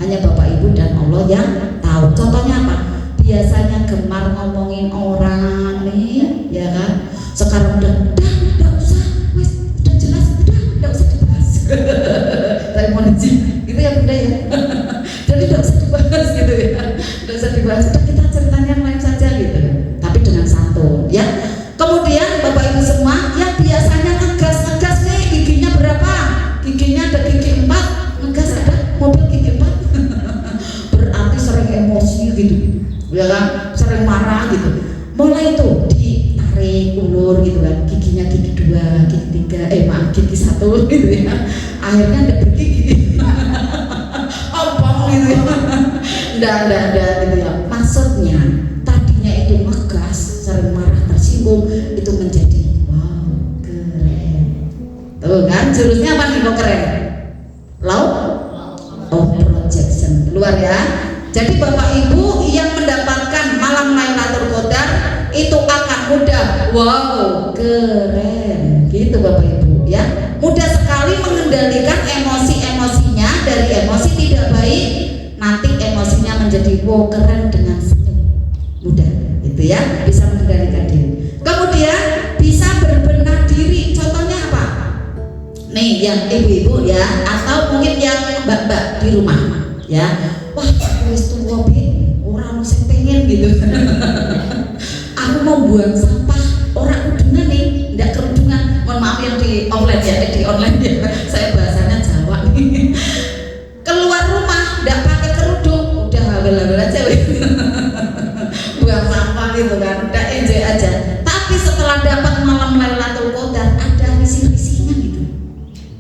Hanya Bapak Ibu dan Allah yang tahu. Contohnya apa? Biasanya gemar ngomongin orang nih, ya kan? Sekarang udah usah, wes udah jelas, udah usah dibahas. Tapi mau gitu ya Bunda ya. Jadi udah usah dibahas gitu ya. Udah usah dibahas, udah kita ceritanya yang lain saja gitu. Tapi dengan santun, ya. Kemudian Bapak Ibu semua yang biasanya ngegas nih, giginya berapa? Giginya ada gigi 4, ngegas ada mobil gigi 4. Berarti sering emosi gitu, ya kan? Sering marah gitu. Mulai itu ditarik ulur gitu kan, giginya gigi 2, gigi 3, gigi 1 gitu ya. Akhirnya enggak bergigi. Ompong gitu ya. Enggak gitu ya. Maksudnya tadinya itu ngegas, sering marah, tersinggung, itu menjadi wow, keren. Tuh kan, jurusnya apa nih kok keren? Law of projection. Luar ya. Jadi Bapak Ibu yang mendapatkan malam Lailatul Qadar itu akan mudah. Wow, keren. Gitu Bapak Ibu ya. Mudah sekali mengendalikan emosi-emosinya. Dari emosi tidak baik, nanti emosinya menjadi wow, keren dengan senyum. Mudah, itu ya, bisa mengendalikan diri. Kemudian bisa berbenah diri. Contohnya apa? Nih, yang ibu-ibu ya, atau mungkin yang mbak-mbak di rumah ya. Wah, wis tuwa bi, ora ono sing pengen gitu. Aku mau buang sampah, orang udangan nih, ndak kerudungan. Mohon maaf yang di online ya, di online ya. Saya bahasanya Jawa nih. Keluar rumah ndak pakai kerudung, udah hawel-hawel aja weh. Buang sampah gitu kan, udah enjoy aja. Tapi setelah dapat malam Lailatul Qadar ada risih-risihnya gitu.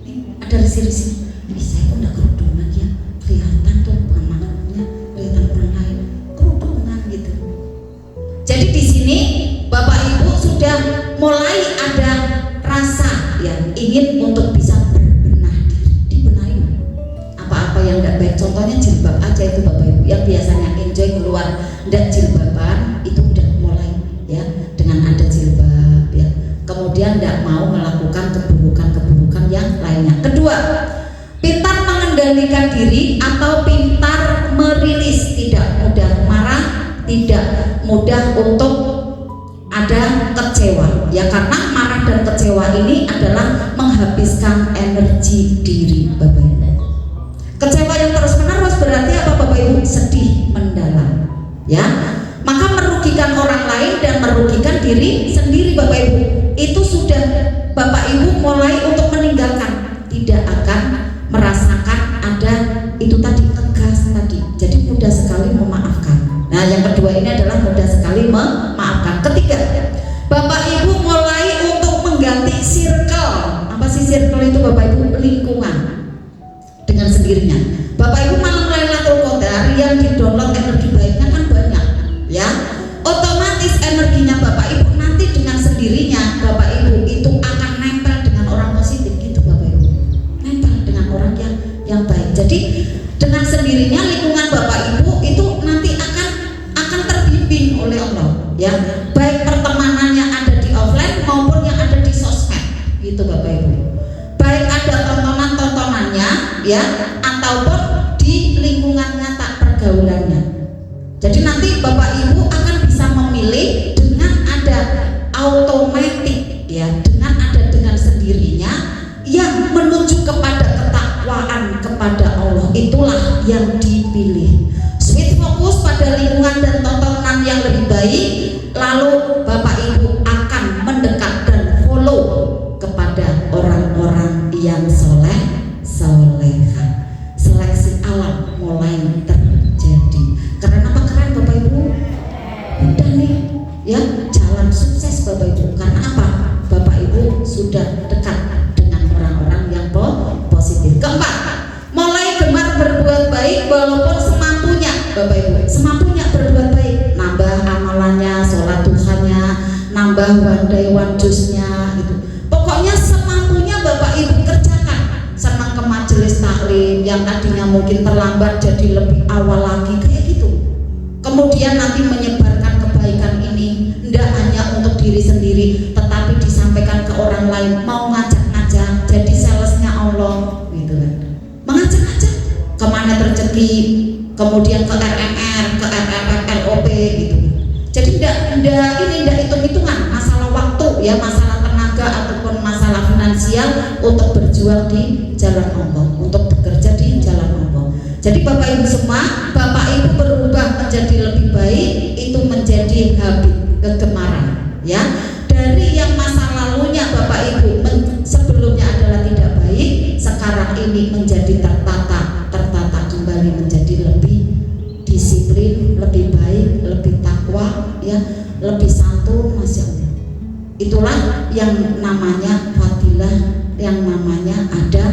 Nih, ada risih-risih. Saya kok ndak kerudungan ya, kelihatan tuh pengamanannya, kelihatan orang lain kerudungan gitu. Jadi di sini Bapak Ibu sudah mulai ada rasa ya ingin untuk bisa berbenah diri, dibenahi apa-apa yang tidak baik. Contohnya jilbab aja itu Bapak Ibu yang biasanya enjoy keluar tidak jilbaban itu udah mulai ya dengan ada jilbab ya. Kemudian tidak mau melakukan keburukan-keburukan yang lainnya. Kedua, pintar mengendalikan diri atau pintar merilis, tidak mudah marah, tidak mudah untuk ada kecewa ya, karena marah dan kecewa ini adalah menghabiskan energi diri Bapak Ibu. Kecewa yang terus menerus berarti apa Bapak Ibu? Sedih mendalam ya, maka merugikan orang lain dan merugikan diri sendiri Bapak Ibu. Itu sudah Bapak Ibu mulai untuk meninggalkan, tidak akan merasakan ada itu tadi tegas tadi. Jadi mudah sekali memaafkan. Nah yang kedua ini adalah mudah sekali memaafkan. Ketiga, Bapak Ibu mulai untuk mengganti circle. Apa sih circle itu Bapak Ibu? Lingkungan. Dengan sendirinya Bapak Ibu malam Lailatul Qadar yang di-download energi baiknya kan banyak ya. Otomatis energinya Bapak Ibu nanti dengan sendirinya Bapak Ibu itu akan nempel dengan orang positif gitu Bapak Ibu. Nempel dengan orang yang baik. Jadi dengan sendirinya lingkungan Bapak Ibu itu nanti akan terbimbing oleh Allah ya. Baik pertemanannya ada di offline maupun yang ada di sosmed gitu Bapak Ibu. Baik ada tontonan-tontonannya ya ataupun di lingkungan nyata pergaulannya. Jadi nanti Bapak Ibu akan bisa memilih dengan ada automatik ya, dengan sendirinya yang menuju kepada ketakwaan kepada Allah, itulah yang dipilih. Switch fokus pada lingkungan dan tontonan yang lebih baik, lalu Bapak Ibu akan mendekat dan follow kepada orang-orang yang soleh soleha. Seleksi alam mulai terjadi. Karena apa keren Bapak Ibu? Udah nih ya jalan sukses Bapak Ibu. Karena apa? Bapak Ibu dewan jusnya gitu. Pokoknya semampunya Bapak Ibu kerjakan. Senang ke majelis taklim yang tadinya mungkin terlambat jadi lebih awal lagi kayak gitu. Kemudian nanti menyebarkan kebaikan ini tidak hanya untuk diri sendiri, tetapi disampaikan ke orang lain. Mau ngajak-ngajak jadi salesnya Allah gitu kan. Mengajak-ngajak kemana rezeki, kemudian ke RMR, ke RFF, LOP gitu. Jadi tidak hitung-hitungan masalah waktu ya, masalah tenaga ataupun masalah finansial untuk berjuang di jalan Allah, untuk bekerja di jalan Allah. Jadi Bapak Ibu semua, Bapak Ibu berubah menjadi lebih baik, itu menjadi habit, kegemaran ya. Dari yang masa lalunya Bapak Ibu sebelumnya adalah tidak baik, sekarang ini menjadi tertata kembali, menjadi lebih disiplin, lebih baik, lebih takwa ya, lebih santun, Masya Allah. Itulah yang namanya fadilah, yang namanya ada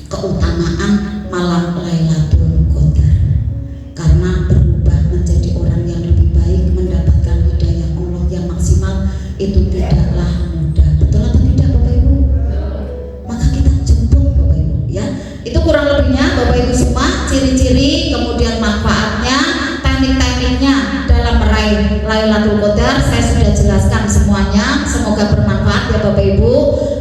keutamaan malam Lailatul Qadar. Karena berubah menjadi orang yang lebih baik, mendapatkan hidayah Allah yang maksimal, itu tidaklah mudah. Betul atau tidak Bapak Ibu? Maka kita jemput Bapak Ibu ya. Itu kurang lebihnya Bapak Ibu semua, ciri-ciri, kemudian manfaatnya, teknik-tekniknya dalam meraih Lailatul Qadar saya sudah jelaskan semuanya. Semoga bermanfaat ya Bapak Ibu.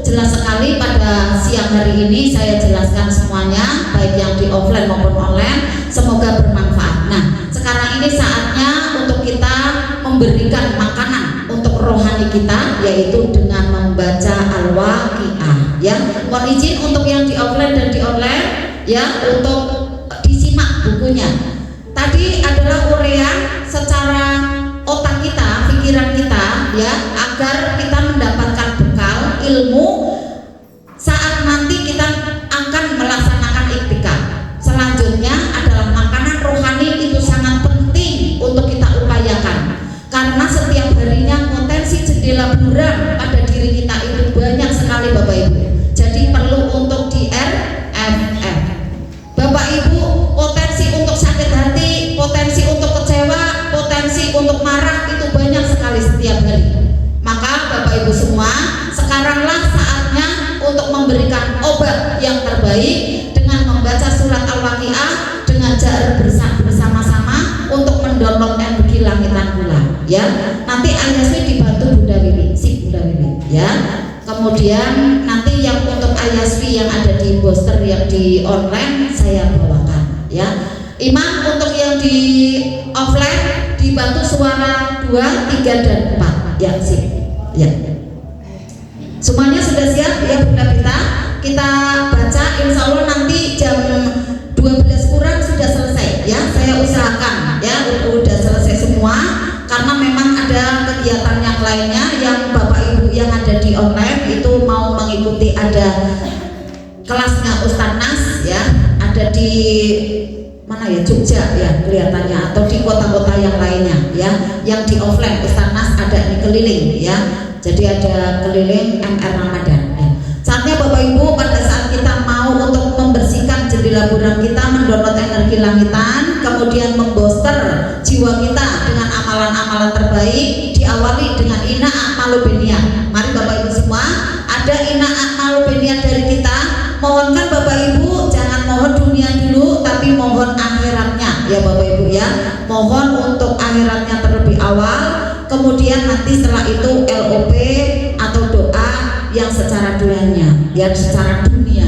Jelas sekali pada siang hari ini saya jelaskan semuanya, baik yang di offline maupun online. Semoga bermanfaat. Nah, sekarang ini saatnya untuk kita memberikan makanan untuk rohani kita, yaitu dengan membaca Al-Waqiah ya. Mohon izin untuk yang di offline dan di online ya, untuk disimak bukunya. Tadi adalah uraian secara otak kita, pikiran kita ya, agar kita mendapatkan bekal ilmu saat nanti kita akan melaksanakan iktikaf. Selanjutnya adalah makanan rohani, itu sangat penting untuk kita upayakan, karena setiap harinya potensi jendela buram pada diri kita itu banyak sekali Bapak Ibu. Jadi perlu untuk di RFF Bapak Ibu. Potensi untuk sakit hati, potensi untuk kecewa, potensi untuk marah, itu banyak sekali setiap hari. Maka Bapak Ibu semua, sekaranglah saatnya untuk memberikan obat yang terbaik dengan membaca surat Al-Waqiah, dengan jahr bersama-sama untuk mendownload energi langitan pula ya. Nanti Ayaswi dibantu Bunda Wiwi, Bunda Wiwi ya. Kemudian nanti yang untuk Ayaswi yang ada di poster yang di online saya bawakan ya. Imam untuk yang di offline dibantu suara 2, 3, dan 4 ya, sip ya. Semuanya sudah siap ya Bunda Pita? Kita baca, insya Allah nanti jam 12 kurang sudah selesai ya. Saya usahakan ya udah selesai semua, karena memang ada kegiatan yang lainnya yang Bapak Ibu yang ada di online itu mau mengikuti, ada kelasnya Ustaz Nas ya, ada di mana ya, Jogja ya kelihatannya, atau di kota-kota yang lainnya ya. Yang di offline Ustaz Nas ada di keliling ya, jadi ada keliling MR Ramadan ya. Saatnya Bapak Ibu, pada saat kita mau untuk membersihkan jendela buram kita, mendownload energi langitan, kemudian membooster jiwa kita dengan amalan-amalan terbaik, diawali dengan Inna A'malu Binniyat. Mari Bapak Ibu semua, ada Inna A'malu Binniyat dari kita. Mohonkan Bapak Ibu jangan mohon dunia dulu, tapi mohon akhiratnya ya Bapak Ibu ya. Mohon untuk akhiratnya terlebih awal, kemudian nanti setelah itu LOP atau doa yang secara dunianya ya, secara dunia